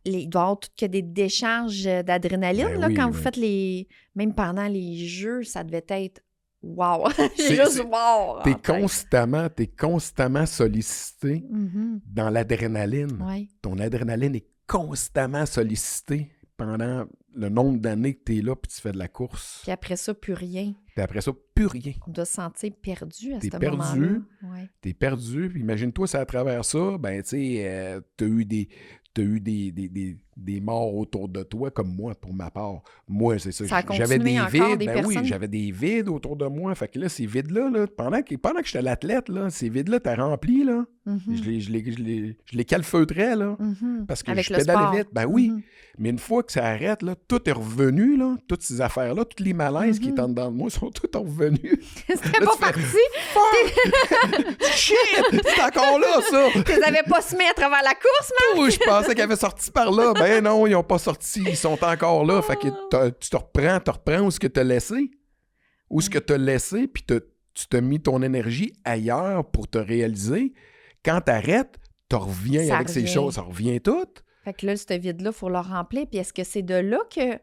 il doit y avoir tout que des décharges d'adrénaline, Ben là, oui, quand vous oui. faites les... Même pendant les Jeux, ça devait être... Wow! C'est- Juste c'est- wow! T'es constamment sollicité Mhm. dans l'adrénaline. Ouais. Ton adrénaline est constamment sollicitée pendant le nombre d'années que tu es là puis tu fais de la course. Puis après ça, plus rien. Puis après ça, plus rien. On doit se sentir perdu à T'es ce perdu. moment-là. Ouais. T'es perdu. Puis imagine-toi, c'est à travers ça, ben tu sais, t'as eu des morts autour de toi, comme moi, pour ma part. Moi, c'est ça. Ça a J'avais continué des encore, vides. des Ben oui, personnes. j'avais des vides autour de moi. Fait que là, ces vides-là, là, pendant que j'étais l'athlète, là, ces vides-là, t'as rempli, là. Mhm. Je les calfeutrais, là. Mhm. Parce que Avec je le pédalais sport. vite. Ben oui. Mhm. Mais une fois que ça arrête, là, tout est revenu, là. Toutes ces affaires-là, tous les malaises qui étaient en dedans de moi sont tous revenus. C'était Là, pas tu fais- parti. Shit! C'est encore là, ça! Tu les avais pas semés à travers la course, mais... Oh, je pensais qu'ils avaient sorti par là. Ben non, ils n'ont pas sorti. Ils sont encore là. Fait que tu te reprends où ce que tu as laissé. Où ce que tu as laissé, puis tu t'as mis ton énergie ailleurs pour te réaliser. Quand tu arrêtes, tu reviens Ça avec ces revient. choses. Ça revient tout. Fait que là, ce vide-là, il faut le remplir. Puis est-ce que c'est de là que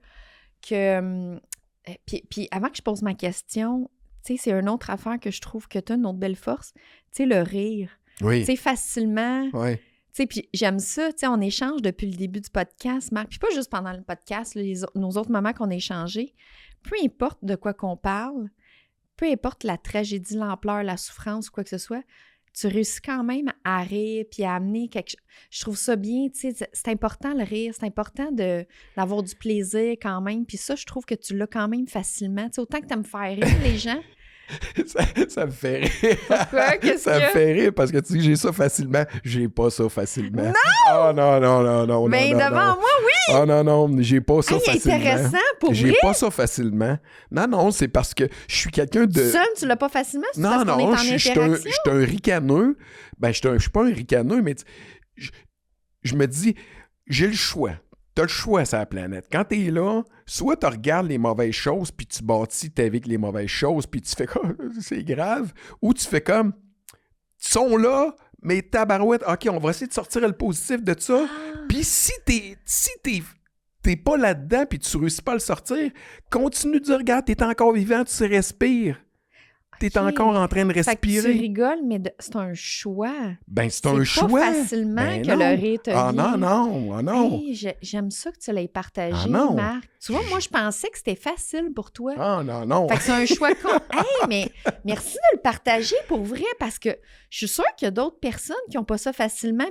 puis avant que je pose ma question, tu sais, c'est une autre affaire que je trouve que tu as une autre belle force. Tu sais, le rire. Oui. Tu sais, facilement... Oui. Tu sais, puis j'aime ça, tu sais, on échange depuis le début du podcast, Marc, puis pas juste pendant le podcast, là, nos autres moments qu'on a échangés. Peu importe de quoi qu'on parle, peu importe la tragédie, l'ampleur, la souffrance ou quoi que ce soit, tu réussis quand même à rire puis à amener quelque chose. Je trouve ça bien, tu sais, c'est important le rire, c'est important d'avoir du plaisir quand même, puis ça, je trouve que tu l'as quand même facilement. Tu sais, autant que tu me faire rire, les gens. Ça me fait rire. Pourquoi? Qu'est-ce Ça qu'il y me a? fait rire parce que tu dis j'ai ça facilement. J'ai pas ça facilement. Non! Oh non, non, non, non. Mais non, devant non. moi, oui! Ah non, j'ai pas ça facilement. Intéressant, pour J'ai vrai? pas ça facilement. Non, c'est parce que je suis quelqu'un de... Seul, tu l'as pas facilement? C'est parce qu'on est en je suis interaction? un ricaneux. Ben, je suis pas un ricaneux, mais je me dis, j'ai le choix. T'as le choix sur la planète. Quand t'es là, soit tu regardes les mauvaises choses, puis tu bâtis ta vie avec les mauvaises choses, puis tu fais comme, c'est grave, ou tu fais comme, ils sont là, mais tabarouette, OK, on va essayer de sortir le positif de ça. Puis si t'es pas là-dedans, puis tu réussis pas à le sortir, continue de dire, regarde, t'es encore vivant, tu respires. T'es encore en train de Fait que tu respirer. rigoles, mais c'est un choix. Ben, c'est un choix. C'est pas facilement Ben que non. le rire te vient. Non. Hey, j'aime ça que tu l'aies partagé, Ah non. Marc. Tu vois, moi, je pensais que c'était facile pour toi. Non. Fait que c'est un choix Hey, mais merci de le partager pour vrai, parce que je suis sûre qu'il y a d'autres personnes qui n'ont pas ça facilement,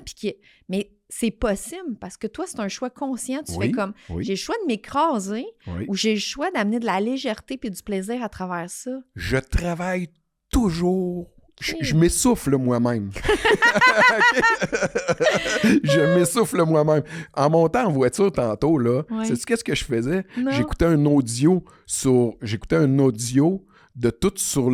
mais c'est possible, parce que toi, c'est un choix conscient. Tu fais comme, j'ai le choix de m'écraser, ou j'ai le choix d'amener de la légèreté puis du plaisir à travers ça. Je travaille toujours. Je m'essouffle moi-même. Je m'essouffle moi-même. En montant en voiture tantôt, là, sais-tu qu'est-ce que je faisais? Non. J'écoutais un audio de tout sur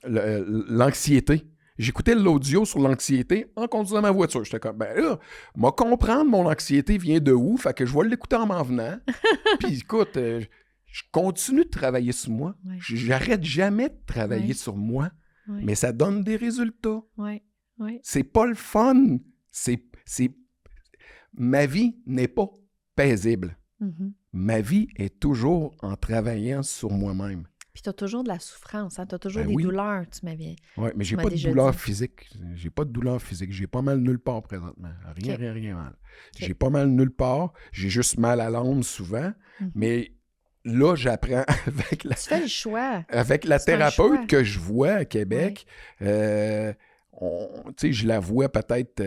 l'anxiété. J'écoutais l'audio sur l'anxiété en conduisant ma voiture. J'étais comme, ben là, moi, comprendre mon anxiété vient de où? Fait que je vais l'écouter en m'en venant. Puis écoute, je continue de travailler sur moi. Ouais. J'arrête jamais de travailler sur moi. Ouais. Mais ça donne des résultats. Ouais. C'est pas le fun. Ma vie n'est pas paisible. Mm-hmm. Ma vie est toujours en travaillant sur moi-même. Puis tu as toujours de la souffrance, hein? Tu as toujours des douleurs, tu m'avais. Oui, mais j'ai pas de douleur physique. J'ai pas de douleur physique. J'ai pas mal nulle part présentement. Rien mal. Okay. J'ai pas mal nulle part. J'ai juste mal à l'âme souvent. Mm-hmm. Mais là, j'apprends avec la... Tu fais le choix. Avec la thérapeute que je vois à Québec. Je la vois peut-être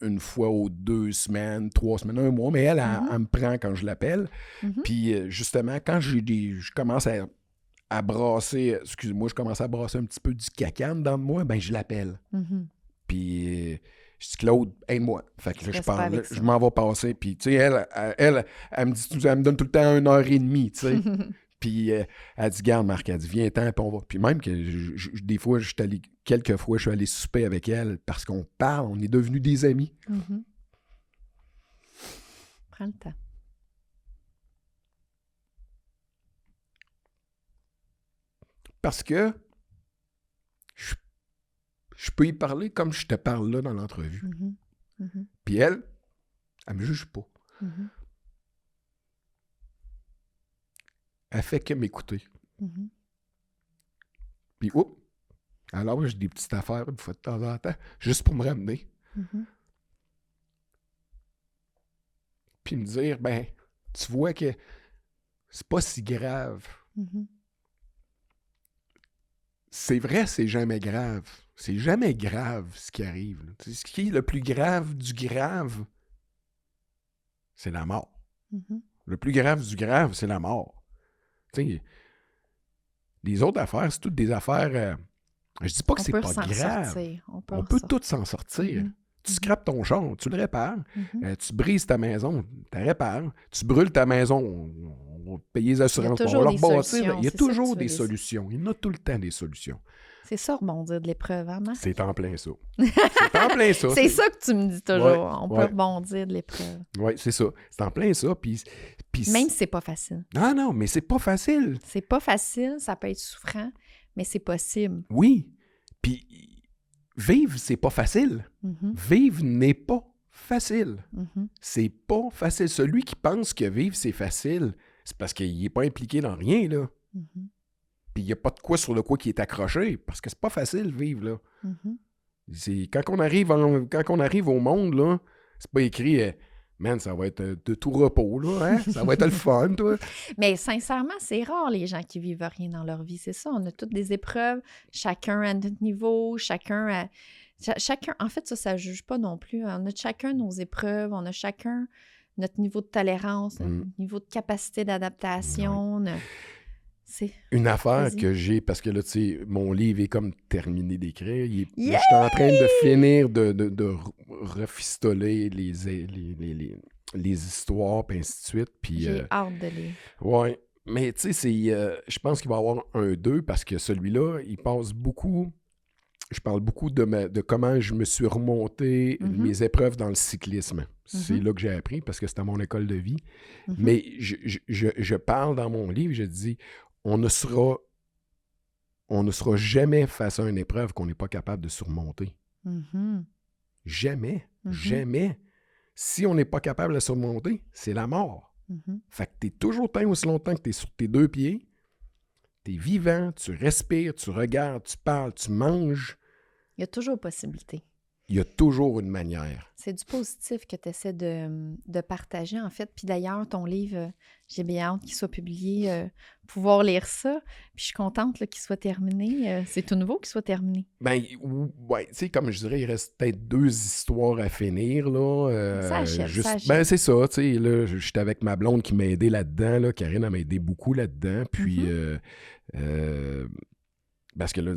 une fois aux 2 semaines, 3 semaines, 1 mois, mais elle me prend quand je l'appelle. Mm-hmm. Puis justement, quand je commence à brasser, excuse-moi, je commence à brasser un petit peu du caca dedans de moi, ben je l'appelle. Mm-hmm. Puis je dis, Claude, aide-moi. Fait que là, je m'en vais passer. Puis tu sais, elle me donne tout le temps 1h30, tu sais. Puis elle dit, garde, Marc, elle dit, viens-t'en, puis on va. Puis même que des fois, quelques fois, je suis allé souper avec elle parce qu'on parle, on est devenus des amis. Mm-hmm. Prends le temps. Parce que je peux y parler comme je te parle là dans l'entrevue. Mm-hmm. Mm-hmm. Puis elle me juge pas. Mm-hmm. Elle fait que m'écouter. Mm-hmm. Puis, alors j'ai des petites affaires une fois de temps en temps, juste pour me ramener. Mm-hmm. Puis me dire, ben, tu vois que c'est pas si grave. Mm-hmm. C'est vrai, c'est jamais grave. C'est jamais grave ce qui arrive. Ce qui est le plus grave du grave, c'est la mort. Mm-hmm. Le plus grave du grave, c'est la mort. T'sais, les autres affaires, c'est toutes des affaires... je dis pas que c'est pas grave. On peut toutes s'en sortir. Mm-hmm. Tu scrapes ton char, tu le répares. Mm-hmm. Tu brises ta maison, tu la répares. Tu brûles ta maison, on va payer les assurances. Il y a toujours des solutions. Il y en a tout le temps des solutions. C'est ça, rebondir de l'épreuve, hein, Marc? C'est en plein ça. C'est en plein ça. C'est ça que tu me dis toujours. On peut rebondir de l'épreuve. Oui, c'est ça. C'est en plein ça. Puis même si c'est pas facile. Non, mais c'est pas facile. C'est pas facile, ça peut être souffrant, mais c'est possible. Oui. Puis vivre, c'est pas facile. Mm-hmm. Vivre n'est pas facile. Mm-hmm. C'est pas facile. Celui qui pense que vivre, c'est facile, c'est parce qu'il n'est pas impliqué dans rien, là. Mm-hmm. Puis il n'y a pas de quoi sur le quoi qui est accroché, parce que c'est pas facile, vivre, là. Mm-hmm. C'est, quand on arrive au monde, là, c'est pas écrit... Man, ça va être de tout repos, là, hein? Ça va être le fun, toi. Mais sincèrement, c'est rare, les gens qui vivent rien dans leur vie. C'est ça, on a toutes des épreuves, chacun à notre niveau, chacun... En fait, ça ne juge pas non plus. On a chacun nos épreuves, on a chacun notre niveau de tolérance, notre niveau de capacité d'adaptation. C'est... Une affaire que j'ai, parce que là, tu sais, mon livre est comme terminé d'écrire. J'étais en train de finir de refistoler les histoires, puis ainsi de suite. Puis, J'ai hâte de lire. Ouais. Mais tu sais, je pense qu'il va y avoir un 2 parce que celui-là, il passe beaucoup. Je parle beaucoup de comment je me suis remonté mes épreuves dans le cyclisme. C'est là que j'ai appris parce que c'était mon école de vie. Mais je parle dans mon livre, je dis, on ne sera jamais face à une épreuve qu'on n'est pas capable de surmonter. Jamais. Jamais. Si on n'est pas capable de la surmonter, c'est la mort. Fait que t'es toujours tant aussi longtemps que t'es sur tes 2 pieds, t'es vivant, tu respires, tu regardes, tu parles, tu manges. Il y a toujours possibilité. Il y a toujours une manière. C'est du positif que tu essaies de partager, en fait. Puis d'ailleurs, ton livre, j'ai bien hâte qu'il soit publié, pouvoir lire ça. Puis je suis contente là, qu'il soit terminé. C'est tout nouveau qu'il soit terminé. Ben, ouais, tu sais, comme je dirais, il reste peut-être 2 histoires à finir, là. Ça achève, ça achève. Ben, c'est ça, tu sais, là, j'étais avec ma blonde qui m'a aidé là-dedans, là. Karine, elle m'a aidé beaucoup là-dedans. Puis, parce que là,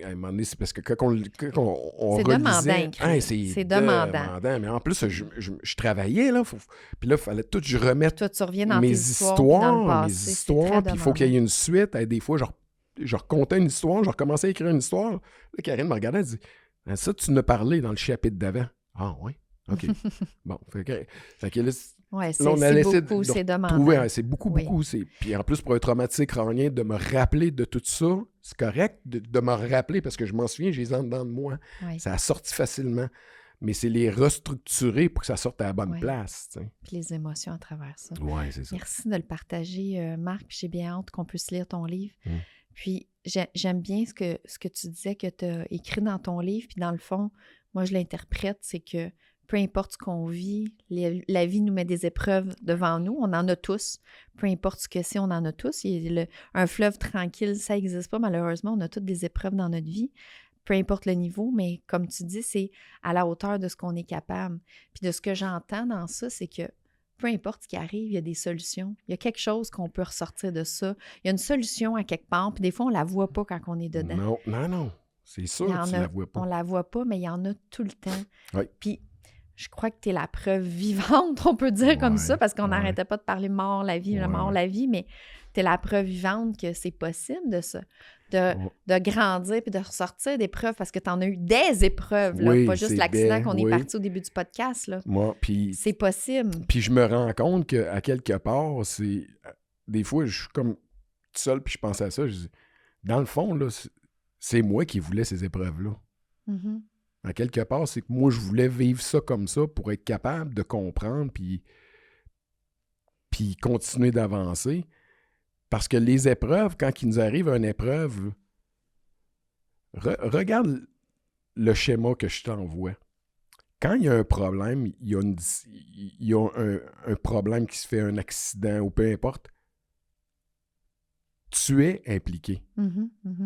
à un moment donné, c'est parce que quand on c'est relisait... demandant, c'est demandant. Mais en plus, je travaillais, là. Puis là, il fallait tout que je remette toi, tu reviens dans mes tes histoires, histoires, puis il faut qu'il y ait une suite. Des fois, je racontais une histoire, je recommençais à écrire une histoire. Là, Karine me regardait, elle dit « Ça, tu nous parlé dans le chapitre d'avant. » Ah, oui? OK. Bon, fait que là, ouais, là, on a laissé beaucoup, c'est demandant. C'est beaucoup. Puis en plus, pour un traumatique crânien, de me rappeler de tout ça, c'est correct de me rappeler, parce que je m'en souviens, j'ai les en dedans de moi. Oui. Ça a sorti facilement. Mais c'est les restructurer pour que ça sorte à la bonne place. T'sais. Puis les émotions à travers ça. Oui, c'est ça. Merci de le partager, Marc. Puis j'ai bien hâte qu'on puisse lire ton livre. Puis j'aime bien ce que tu disais que tu as écrit dans ton livre. Puis dans le fond, moi, je l'interprète, c'est que peu importe ce qu'on vit, la vie nous met des épreuves devant nous. On en a tous. Peu importe ce que c'est, on en a tous. Un fleuve tranquille, ça n'existe pas malheureusement. On a toutes des épreuves dans notre vie. Peu importe le niveau, mais comme tu dis, c'est à la hauteur de ce qu'on est capable. Puis de ce que j'entends dans ça, c'est que peu importe ce qui arrive, il y a des solutions. Il y a quelque chose qu'on peut ressortir de ça. Il y a une solution à quelque part. Puis des fois, on ne la voit pas quand on est dedans. Non. C'est sûr que tu ne la vois pas. On ne la voit pas, mais il y en a tout le temps. Oui. Puis je crois que tu es la preuve vivante, on peut dire comme ça, parce qu'on n'arrêtait pas de parler mort, la vie, la mort, la vie, mais tu es la preuve vivante que c'est possible de ça, de grandir puis de ressortir d'épreuves, parce que tu en as eu des épreuves, là, pas juste l'accident qu'on est parti au début du podcast. Là. C'est possible. Puis je me rends compte qu'à quelque part, c'est... Des fois, je suis comme tout seul, puis je pense à ça, je dis, dans le fond, là, c'est moi qui voulais ces épreuves-là. À quelque part, c'est que moi, je voulais vivre ça comme ça pour être capable de comprendre puis continuer d'avancer. Parce que les épreuves, quand il nous arrive une épreuve, regarde le schéma que je t'envoie. Quand il y a un problème, il y a un problème qui se fait, un accident ou peu importe, tu es impliqué.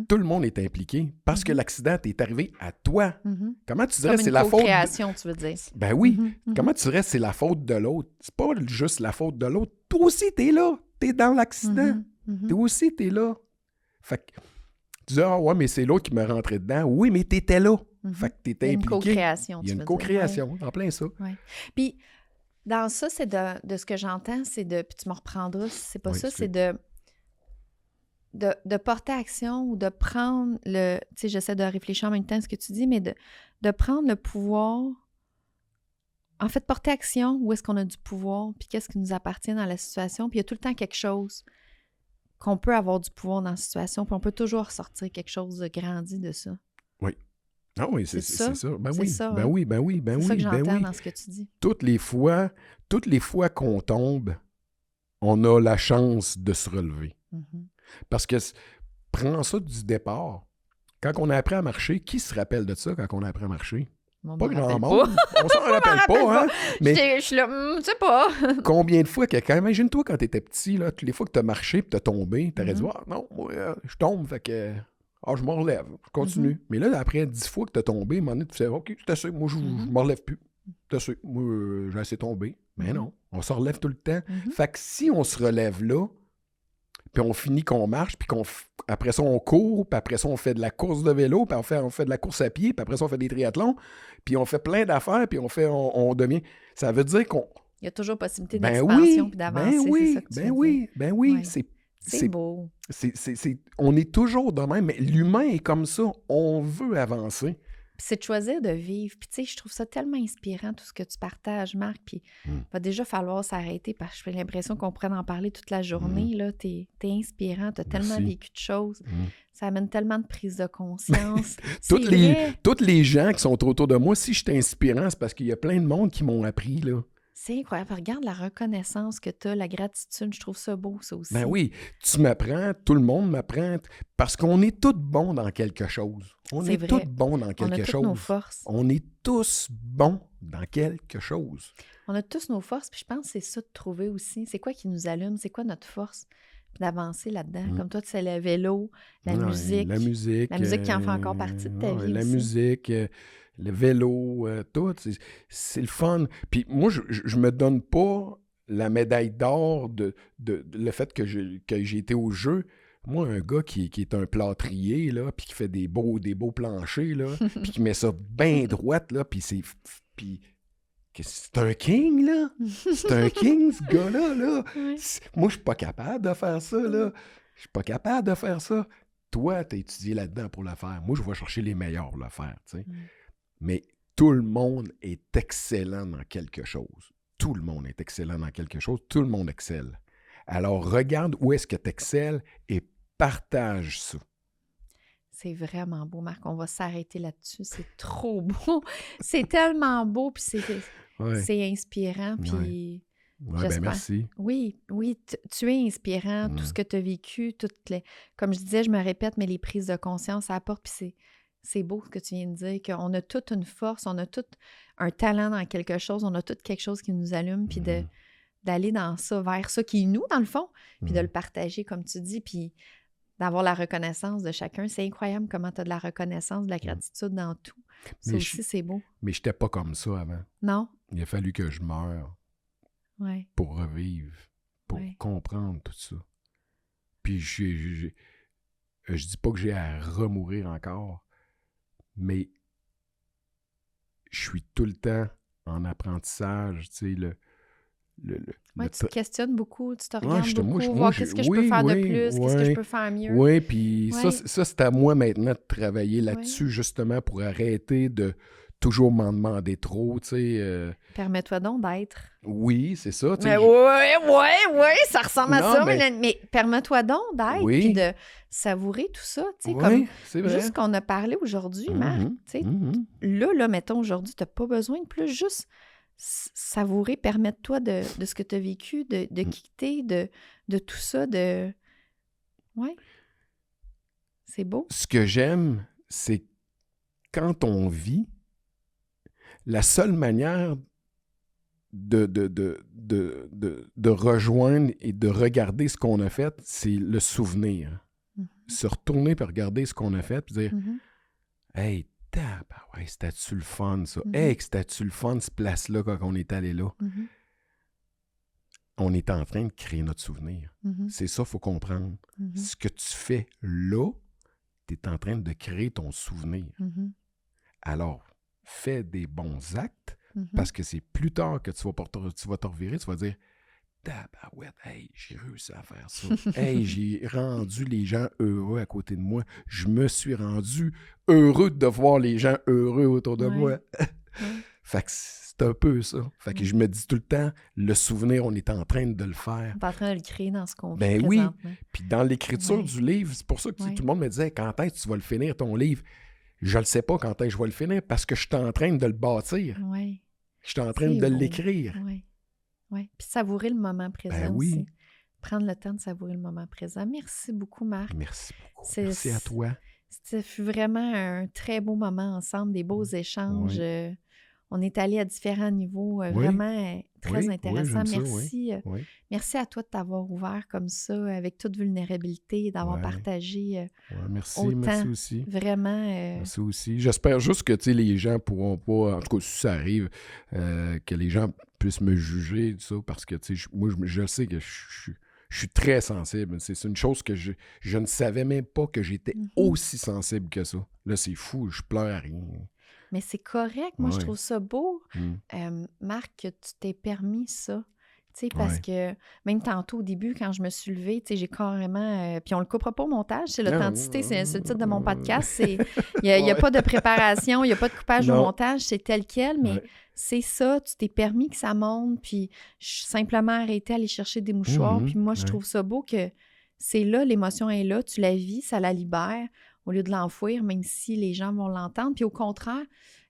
Tout le monde est impliqué parce que l'accident t'est arrivé à toi. Comment tu dirais c'est la faute... co-création, tu veux dire. Ben oui. Comment tu dirais c'est la faute de l'autre? C'est pas juste la faute de l'autre. Toi aussi, t'es là. T'es dans l'accident. Toi aussi, t'es là. Fait que tu dis, ah ouais, mais c'est l'autre qui me rentrait dedans. Oui, mais t'étais là. Fait que t'étais impliqué. Il y a une co-création, Il y a une co-création, en plein ça. Ouais. Puis, dans ça, c'est de ce que j'entends, c'est de... Puis tu me reprendras si c'est pas ça, c'est de porter action ou de prendre le... Tu sais, j'essaie de réfléchir en même temps à ce que tu dis, mais de prendre le pouvoir... En fait, porter action, où est-ce qu'on a du pouvoir, puis qu'est-ce qui nous appartient dans la situation. Puis il y a tout le temps quelque chose qu'on peut avoir du pouvoir dans la situation, puis on peut toujours ressortir quelque chose de grandi de ça. Oui. Ah oui, c'est ça. Ben oui, ça, ben oui. C'est ça que j'entends dans ce que tu dis. Toutes les fois qu'on tombe, on a la chance de se relever. Parce que, prends ça du départ. Quand on a appris à marcher, qui se rappelle de ça quand on a appris à marcher? Pas grand monde. On s'en rappelle pas, hein? Mais je suis là, je sais pas. Combien de fois imagine-toi quand t'étais petit, là, toutes les fois que t'as marché et t'as tombé, t'aurais dit, ah non, moi, je tombe, fait que je me relève, je continue. Mais là, après 10 fois que t'as tombé, à un moment donné, tu fais, OK, c'est assez, moi, je me relève plus. C'est assez, moi, j'ai assez tombé. Mais non, on se relève tout le temps. Fait que si on se relève là, puis on finit qu'on marche, puis après ça, on court, puis après ça, on fait de la course de vélo, puis on fait de la course à pied, puis après ça, on fait des triathlons, puis on fait plein d'affaires, puis on devient... Ça veut dire qu'on... Il y a toujours possibilité d'expansion oui, puis d'avancer, c'est ça que tu veux oui, dire. oui, C'est beau. On est toujours de même, mais l'humain est comme ça. On veut avancer. Puis c'est de choisir de vivre. Puis tu sais, je trouve ça tellement inspirant, tout ce que tu partages, Marc. Puis il va déjà falloir s'arrêter parce que j'ai l'impression qu'on pourrait en parler toute la journée. Là, t'es inspirant, t'as tellement vécu de choses. Ça amène tellement de prise de conscience. Toutes les gens qui sont autour de moi, si je suis inspirant, c'est parce qu'il y a plein de monde qui m'ont appris, là. C'est incroyable. Regarde la reconnaissance que tu as, la gratitude. Je trouve ça beau, ça aussi. Ben oui, tu m'apprends, tout le monde m'apprend, parce qu'on est tous bons dans quelque chose. On est tous bons dans quelque chose. On a toutes nos forces. On est tous bons dans quelque chose. On a tous nos forces, puis je pense que c'est ça de trouver aussi. C'est quoi qui nous allume? C'est quoi notre force? Puis d'avancer là-dedans. Comme toi, tu sais, le vélo, la musique. La musique qui en fait encore partie de ta vie la aussi. musique, le vélo, tout. C'est le fun. Puis moi, je me donne pas la médaille d'or de le fait que j'ai été au jeu. Moi, un gars qui est un plâtrier, là, puis qui fait des beaux planchers, là, puis qui met ça bien droite, là, puis c'est un king, là. C'est un king, ce gars-là, là. Oui. Moi, je suis pas capable de faire ça, là. Je suis pas capable de faire ça. Toi, t'as étudié là-dedans pour le faire. Moi, je vais chercher les meilleurs pour le faire, tu sais. Mais tout le monde est excellent dans quelque chose. Tout le monde est excellent dans quelque chose. Tout le monde excelle. Alors, regarde où est-ce que tu excelles et partage ça. C'est vraiment beau, Marc. On va s'arrêter là-dessus. C'est trop beau. C'est tellement beau, puis c'est inspirant, puis... Ouais, ben merci. Oui, tu es inspirant, tout ce que tu as vécu, comme je disais, je me répète, mais les prises de conscience, ça apporte, puis c'est beau ce que tu viens de dire, qu'on a toute une force, on a tout un talent dans quelque chose, on a tout quelque chose qui nous allume, puis d'aller dans ça, vers ça qui est nous, dans le fond, puis de le partager, comme tu dis, puis d'avoir la reconnaissance de chacun. C'est incroyable comment tu as de la reconnaissance, de la gratitude dans tout. Ça aussi, c'est beau. Mais je n'étais pas comme ça avant. Non? Il a fallu que je meure pour revivre, pour comprendre tout ça. Puis je dis pas que j'ai à remourir encore, mais je suis tout le temps en apprentissage, tu sais, tu te questionnes beaucoup, tu te regardes beaucoup, voir qu'est-ce que je peux faire de plus, qu'est-ce que je peux faire mieux. Oui, puis ça, c'est à moi maintenant de travailler là-dessus, justement, pour arrêter de toujours m'en demander trop, tu sais. Permets-toi donc d'être. Oui, c'est ça. Mais oui, ça ressemble à ça, mais permets-toi donc d'être, puis de savourer tout ça, tu sais, comme c'est vrai. juste qu'on a parlé aujourd'hui, Marc, tu sais. Là, mettons, aujourd'hui, tu n'as pas besoin de plus, juste savourer, permette-toi de ce que tu as vécu, de quitter, de tout ça, Ouais. C'est beau. Ce que j'aime, c'est quand on vit, la seule manière de rejoindre et de regarder ce qu'on a fait, c'est le souvenir. Se retourner et regarder ce qu'on a fait et dire Hey, c'était-tu le fun, ça? Hey, c'était-tu le fun, cette place-là, quand on est allé là? On est en train de créer notre souvenir. C'est ça, il faut comprendre. Ce que tu fais là, tu es en train de créer ton souvenir. Alors, fais des bons actes, parce que c'est plus tard que tu vas te revirer, tu vas dire tabarouette, hey, j'ai réussi à faire ça. Hey, j'ai rendu les gens heureux à côté de moi. Je me suis rendu heureux de voir les gens heureux autour de moi. Fait que c'est un peu ça. Fait que je me dis tout le temps, le souvenir, on est en train de le faire. On est en train de le créer dans ce qu'on vit Ben présentement. Oui. Puis dans l'écriture du livre, c'est pour ça que tout le monde me disait, quand est-ce que tu vas le finir, ton livre? Je ne sais pas quand est-ce que je vais le finir, parce que je suis en train de le bâtir. Je suis en train de l'écrire. Oui, puis savourer le moment présent aussi. Prendre le temps de savourer le moment présent. Merci beaucoup, Marc. Merci beaucoup. Merci à toi. Ça fut vraiment un très beau moment ensemble, des beaux échanges. On est allé à différents niveaux, vraiment très intéressant. Merci. Merci à toi de t'avoir ouvert comme ça, avec toute vulnérabilité, d'avoir partagé merci aussi. Vraiment. Merci aussi. J'espère juste que les gens pourront pas, en tout cas si ça arrive, que les gens puissent me juger, ça, parce que moi, je sais que je Je suis très sensible. C'est une chose que je ne savais même pas que j'étais aussi sensible que ça. Là, c'est fou, je pleure à rien. Mais c'est correct. Moi, je trouve ça beau, Mm. Marc, que tu t'es permis ça. Tu sais, parce que même tantôt, au début, quand je me suis levée, tu sais, j'ai carrément... puis on le coupera pas au montage, c'est l'authenticité, c'est le titre de mon podcast. Il n'y a pas de préparation, il n'y a pas de coupage au montage, c'est tel quel, mais c'est ça, tu t'es permis que ça monte, puis je suis simplement arrêtée à aller chercher des mouchoirs, puis moi, je trouve ça beau que c'est là, l'émotion est là, tu la vis, ça la libère, au lieu de l'enfouir, même si les gens vont l'entendre. Puis au contraire,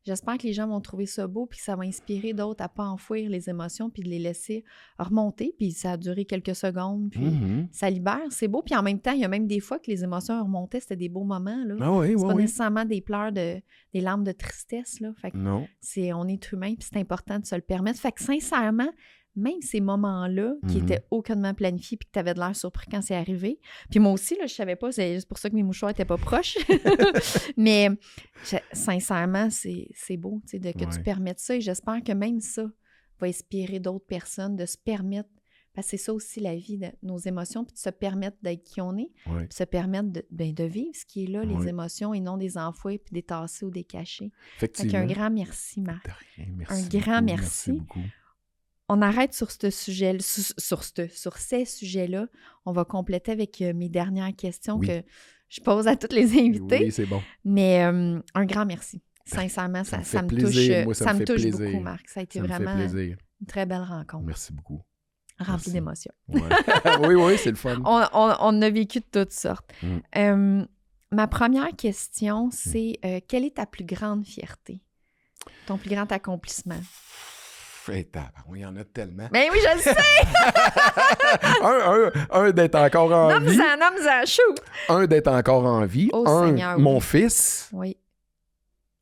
j'espère que les gens vont trouver ça beau puis que ça va inspirer d'autres à ne pas enfouir les émotions puis de les laisser remonter. Puis ça a duré quelques secondes, puis ça libère. C'est beau. Puis en même temps, il y a même des fois que les émotions remontaient, c'était des beaux moments. Là. C'est pas nécessairement des pleurs, des larmes de tristesse. Là. Fait que on est humain puis c'est important de se le permettre. Fait que sincèrement, même ces moments-là qui étaient aucunement planifiés puis que tu avais de l'air surpris quand c'est arrivé. Puis moi aussi, là, je savais pas, c'est juste pour ça que mes mouchoirs n'étaient pas proches. Mais sincèrement, c'est beau que tu permettes ça et j'espère que même ça va inspirer d'autres personnes de se permettre, parce que c'est ça aussi la vie, de nos émotions, puis de se permettre d'être qui on est, puis se permettre de vivre ce qui est là, les émotions, et non des enfouir puis des tasser ou des cacher. Effectivement. Un grand merci, Marc. De rien, merci un grand beaucoup, merci. beaucoup. On arrête sur ce sujet, sur ces sujets-là. On va compléter avec mes dernières questions que je pose à tous les invités. Oui, c'est bon. Mais un grand merci. Sincèrement, ça me touche beaucoup, Marc. Ça a été vraiment une très belle rencontre. Merci beaucoup. Remplie d'émotions. Ouais. oui, c'est le fun. On a vécu de toutes sortes. Ma première question, c'est quelle est ta plus grande fierté? Ton plus grand accomplissement? Il y en a tellement. Mais oui, je le sais! un d'être encore en vie. Nomme-en, chou! Un d'être encore en vie. Seigneur, mon fils. Oui.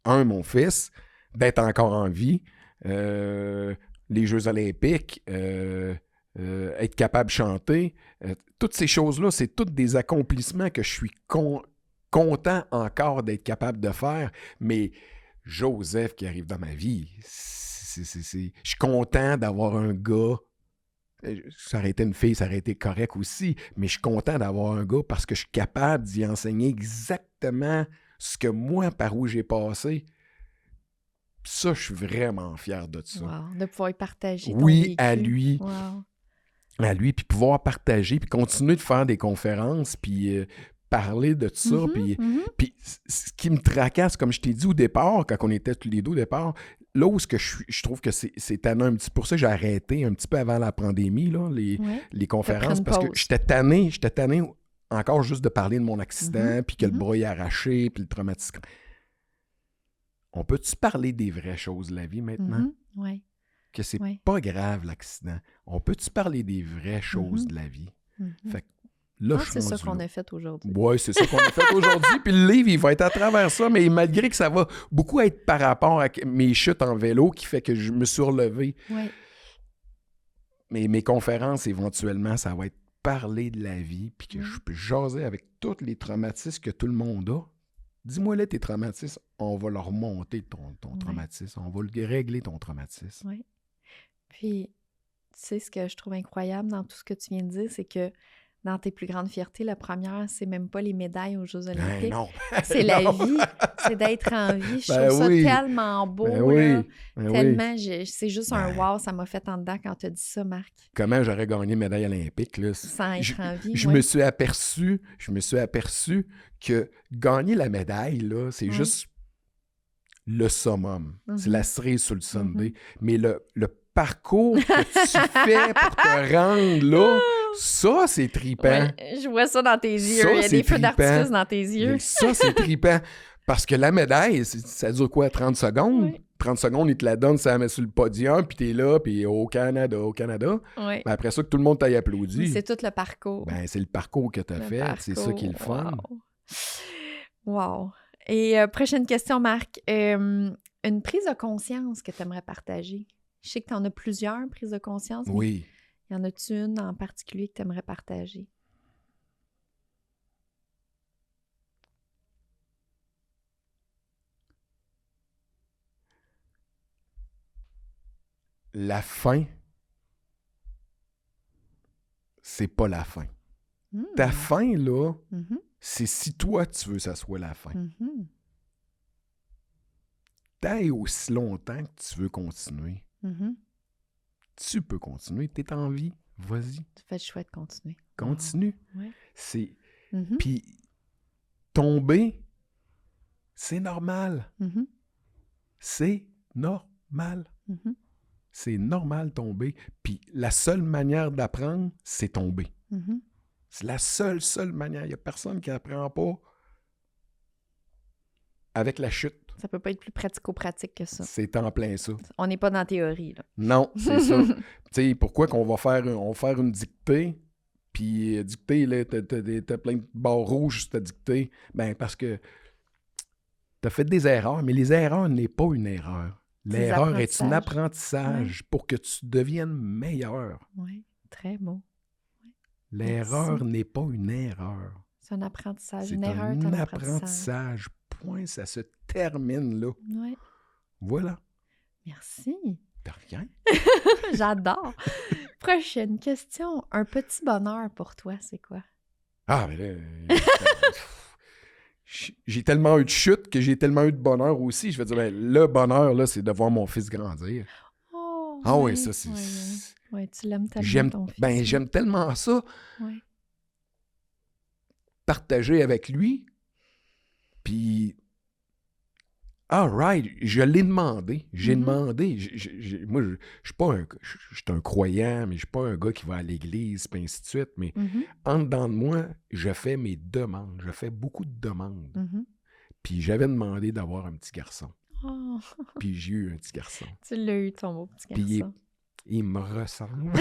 Mon fils. D'être encore en vie. Les Jeux olympiques. Être capable de chanter. Toutes ces choses-là, c'est tous des accomplissements que je suis content encore d'être capable de faire. Mais Joseph qui arrive dans ma vie... Je suis content d'avoir un gars. Ça aurait été une fille, ça aurait été correct aussi, mais je suis content d'avoir un gars parce que je suis capable d'y enseigner exactement ce que moi, par où j'ai passé. Ça, je suis vraiment fier de ça. Wow, de pouvoir y partager ton vécu. Oui, à lui. Wow. À lui, puis pouvoir partager, puis continuer de faire des conférences, puis parler de tout ça. Puis ce qui me tracasse, comme je t'ai dit au départ, quand on était tous les deux au départ, là où je trouve que c'est tannant un petit peu, pour ça que j'ai arrêté un petit peu avant la pandémie, là, les conférences, parce que j'étais tanné encore juste de parler de mon accident, puis que le bras est arraché, puis le traumatisme. On peut-tu parler des vraies choses de la vie maintenant? Oui. Que c'est pas grave l'accident. On peut-tu parler des vraies choses de la vie? Fait que là, c'est ça qu'on a fait aujourd'hui. Oui, c'est ça qu'on a fait aujourd'hui. Puis le livre, il va être à travers ça, mais malgré que ça va beaucoup être par rapport à mes chutes en vélo qui fait que je me suis relevé. Oui. Mais mes conférences, éventuellement, ça va être parler de la vie, puis que je peux jaser avec tous les traumatismes que tout le monde a. Dis-moi là tes traumatismes, on va leur monter ton traumatisme, on va régler ton traumatisme. Oui. Puis, tu sais, ce que je trouve incroyable dans tout ce que tu viens de dire, c'est que dans tes plus grandes fiertés, la première, c'est même pas les médailles aux Jeux olympiques. Non. C'est la vie, c'est d'être en vie. Je trouve ça tellement beau. Tellement, c'est juste un wow, ça m'a fait en dedans quand tu as dit ça, Marc. Comment j'aurais gagné une médaille olympique? Là? Sans être en vie, je me suis aperçu que gagner la médaille, là, c'est juste le summum. C'est la cerise sur le sundae. Mais le parcours que tu fais pour te rendre là, ça, c'est trippant. Ouais, je vois ça dans tes yeux. Il y a des feux d'artifice dans tes yeux. Mais ça, c'est trippant. Parce que la médaille, ça dure quoi, 30 secondes? Oui. 30 secondes, ils te la donnent, ça la met sur le podium, puis t'es là, puis au Canada. Oui. Ben après ça, que tout le monde t'aille applaudi. Mais c'est tout le parcours. Ben, c'est le parcours que t'as fait. C'est ça qui est le fun. Wow. Et prochaine question, Marc. Une prise de conscience que tu aimerais partager? Je sais que tu en as plusieurs prises de conscience. Oui. Y en a-tu une en particulier que tu aimerais partager? La fin, c'est pas la fin. Ta fin, là, c'est si toi, tu veux que ça soit la fin. T'ailles aussi longtemps que tu veux continuer. Tu peux continuer. T'es en vie. Vas-y. Tu fais le choix de continuer. Continue. Oh. Ouais. C'est... Puis, tomber, c'est normal. C'est normal. C'est normal tomber. Puis, la seule manière d'apprendre, c'est tomber. C'est la seule manière. Il n'y a personne qui n'apprend pas avec la chute. Ça peut pas être plus pratico-pratique que ça. C'est en plein ça. On n'est pas dans la théorie, là. Non, c'est ça. Tu sais, pourquoi qu'on va faire une dictée, puis dictée, là, t'as plein de barres rouges sur ta dictée? Ben, parce que t'as fait des erreurs, mais les erreurs n'est pas une erreur. L'erreur est un apprentissage pour que tu deviennes meilleur. Oui, très beau. L'erreur n'est pas une erreur. C'est un apprentissage. C'est Une erreur est un apprentissage. Point, ça se termine là. Oui. Voilà. Merci. De rien. J'adore. Prochaine question. Un petit bonheur pour toi, c'est quoi? Ah, mais là... j'ai tellement eu de chute que j'ai tellement eu de bonheur aussi. Je veux dire, le bonheur, là, c'est de voir mon fils grandir. Oh, ah oui, ça, c'est... Oui, tu l'aimes tellement, ton fils. Ben, j'aime tellement ça. Oui. Partager avec lui. Puis, all right, je l'ai demandé. J'ai demandé. Moi, je suis pas un... Je suis un croyant, mais je suis pas un gars qui va à l'église, puis ainsi de suite. Mais en dedans de moi, je fais mes demandes. Je fais beaucoup de demandes. Puis j'avais demandé d'avoir un petit garçon. Oh. Puis j'ai eu un petit garçon. Tu l'as eu, ton beau petit garçon. Puis il me ressemble.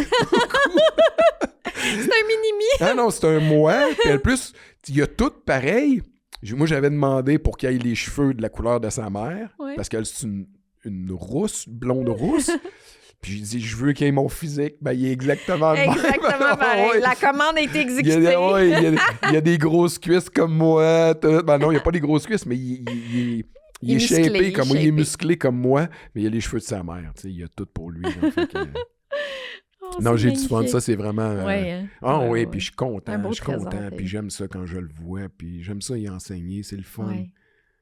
C'est un mini-mi. Ah non, c'est un moi. Puis en plus, il y a tout pareil. Moi, j'avais demandé pour qu'il ait les cheveux de la couleur de sa mère. Ouais. Parce qu'elle, c'est une rousse, blonde rousse. Puis j'ai dit, je veux qu'il ait mon physique. Ben, il est exactement le même. Exactement pareil. Ouais. La commande a été exécutée. Il y a des grosses cuisses comme moi. Ben non, il n'y a pas des grosses cuisses, mais il est shapé comme moi. Il est musclé comme moi, mais il a les cheveux de sa mère. Tu sais, il y a tout pour lui. Là, non, j'ai du fun. Ça, c'est vraiment... oui, puis je suis content. Je suis content. Puis j'aime ça quand je le vois. Puis j'aime ça y enseigner. C'est le fun. Ouais.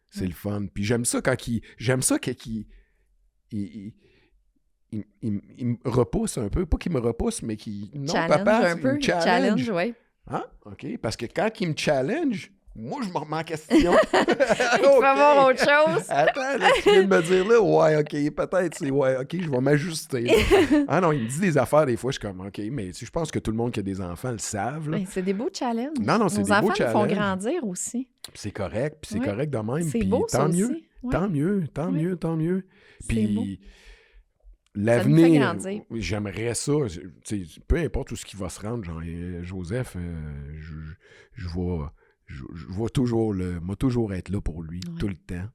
C'est le fun. Puis j'aime ça quand il... J'aime ça qu'il... Il me repousse un peu. Pas qu'il me repousse, mais qu'il... Non, challenge papa, un peu. Challenge, oui. Ah, OK. Parce que quand il me challenge... Moi, je me remets en question. Il faut voir autre chose. Attends, là, tu viens de me dire là, ouais, OK, peut-être, c'est ouais, OK, je vais m'ajuster. Là. Ah non, il me dit des affaires, des fois, je suis comme, OK, mais je pense que tout le monde qui a des enfants le savent. Là. Ben, c'est des beaux challenges. Non, c'est des beaux challenges. Nos enfants nous font grandir aussi. Puis c'est correct, puis c'est correct de même. C'est puis beau, ça mieux, aussi. Tant mieux. Puis l'avenir, j'aimerais ça, peu importe où ce qui va se rendre, genre, Joseph, je vais toujours être là pour lui, tout le temps.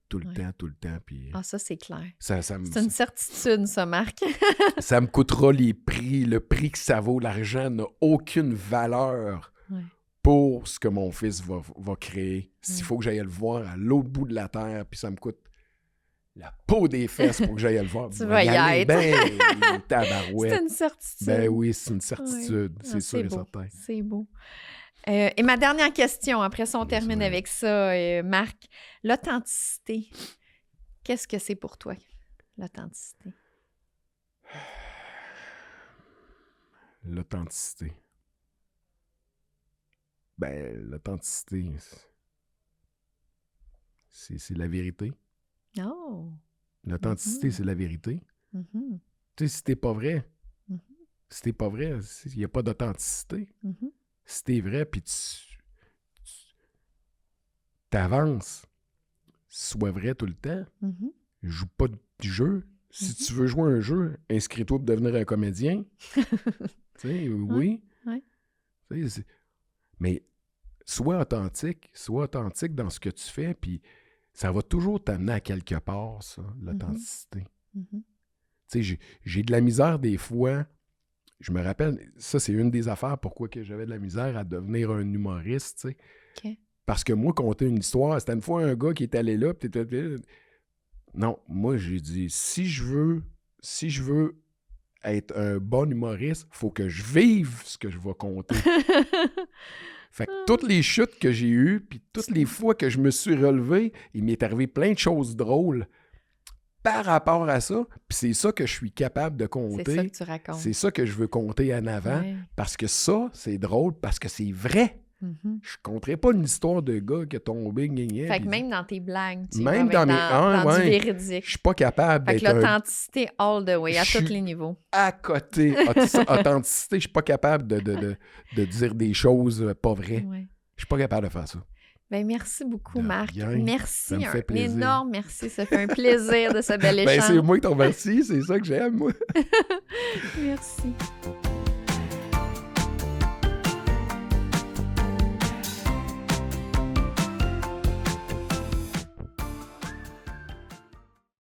Puis, ça, c'est clair. C'est une certitude, ça, Marc. Ça me coûtera le prix que ça vaut. L'argent n'a aucune valeur pour ce que mon fils va créer. S'il faut que j'aille le voir à l'autre bout de la terre, puis ça me coûte la peau des fesses pour que j'aille le voir. Tu vas y être. Ben, tabarouette. C'est une certitude. Ben oui, c'est une certitude. C'est sûr et certain. C'est beau. Et ma dernière question, après ça, on termine avec ça, Marc. L'authenticité, qu'est-ce que c'est pour toi, l'authenticité? L'authenticité. Ben, l'authenticité, c'est la vérité. Oh! L'authenticité, c'est la vérité. Tu sais, si t'es pas vrai, il n'y a pas d'authenticité. Si t'es vrai, puis tu t'avances, sois vrai tout le temps. Joue pas du jeu. Si tu veux jouer un jeu, inscris-toi pour devenir un comédien. Tu sais, oui. Mais sois authentique dans ce que tu fais, puis ça va toujours t'amener à quelque part, ça, l'authenticité. Tu sais, j'ai de la misère des fois. Je me rappelle, ça, c'est une des affaires pourquoi que j'avais de la misère à devenir un humoriste, tu sais. Okay. Parce que moi, conter une histoire, c'était une fois un gars qui est allé là, puis non, moi, j'ai dit, si je veux être un bon humoriste, faut que je vive ce que je vais conter. Fait que toutes les chutes que j'ai eues, puis toutes les fois que je me suis relevé, il m'est arrivé plein de choses drôles par rapport à ça. Puis c'est ça que je suis capable de compter. C'est ça que tu racontes. C'est ça que je veux compter en avant. Ouais. Parce que ça, c'est drôle, parce que c'est vrai. Mhm. Je compterais pas une histoire de gars qui est tombé, gagné. Fait que même dans tes blagues, tu même vas dans avec mes... dans du ouais. véridique. Je suis pas capable Fait que d'être l'authenticité all the way, à Je tous suis- les niveaux. à côté. Authenticité, je suis pas capable de dire des choses pas vraies. Ouais. Je suis pas capable de faire ça. Ben, merci beaucoup, De Marc. rien. Merci, Ça me fait un plaisir. énorme merci. Ça fait un plaisir de ce bel Ben, échange. c'est moi qui t'en remercie, c'est ça que j'aime, moi. Merci.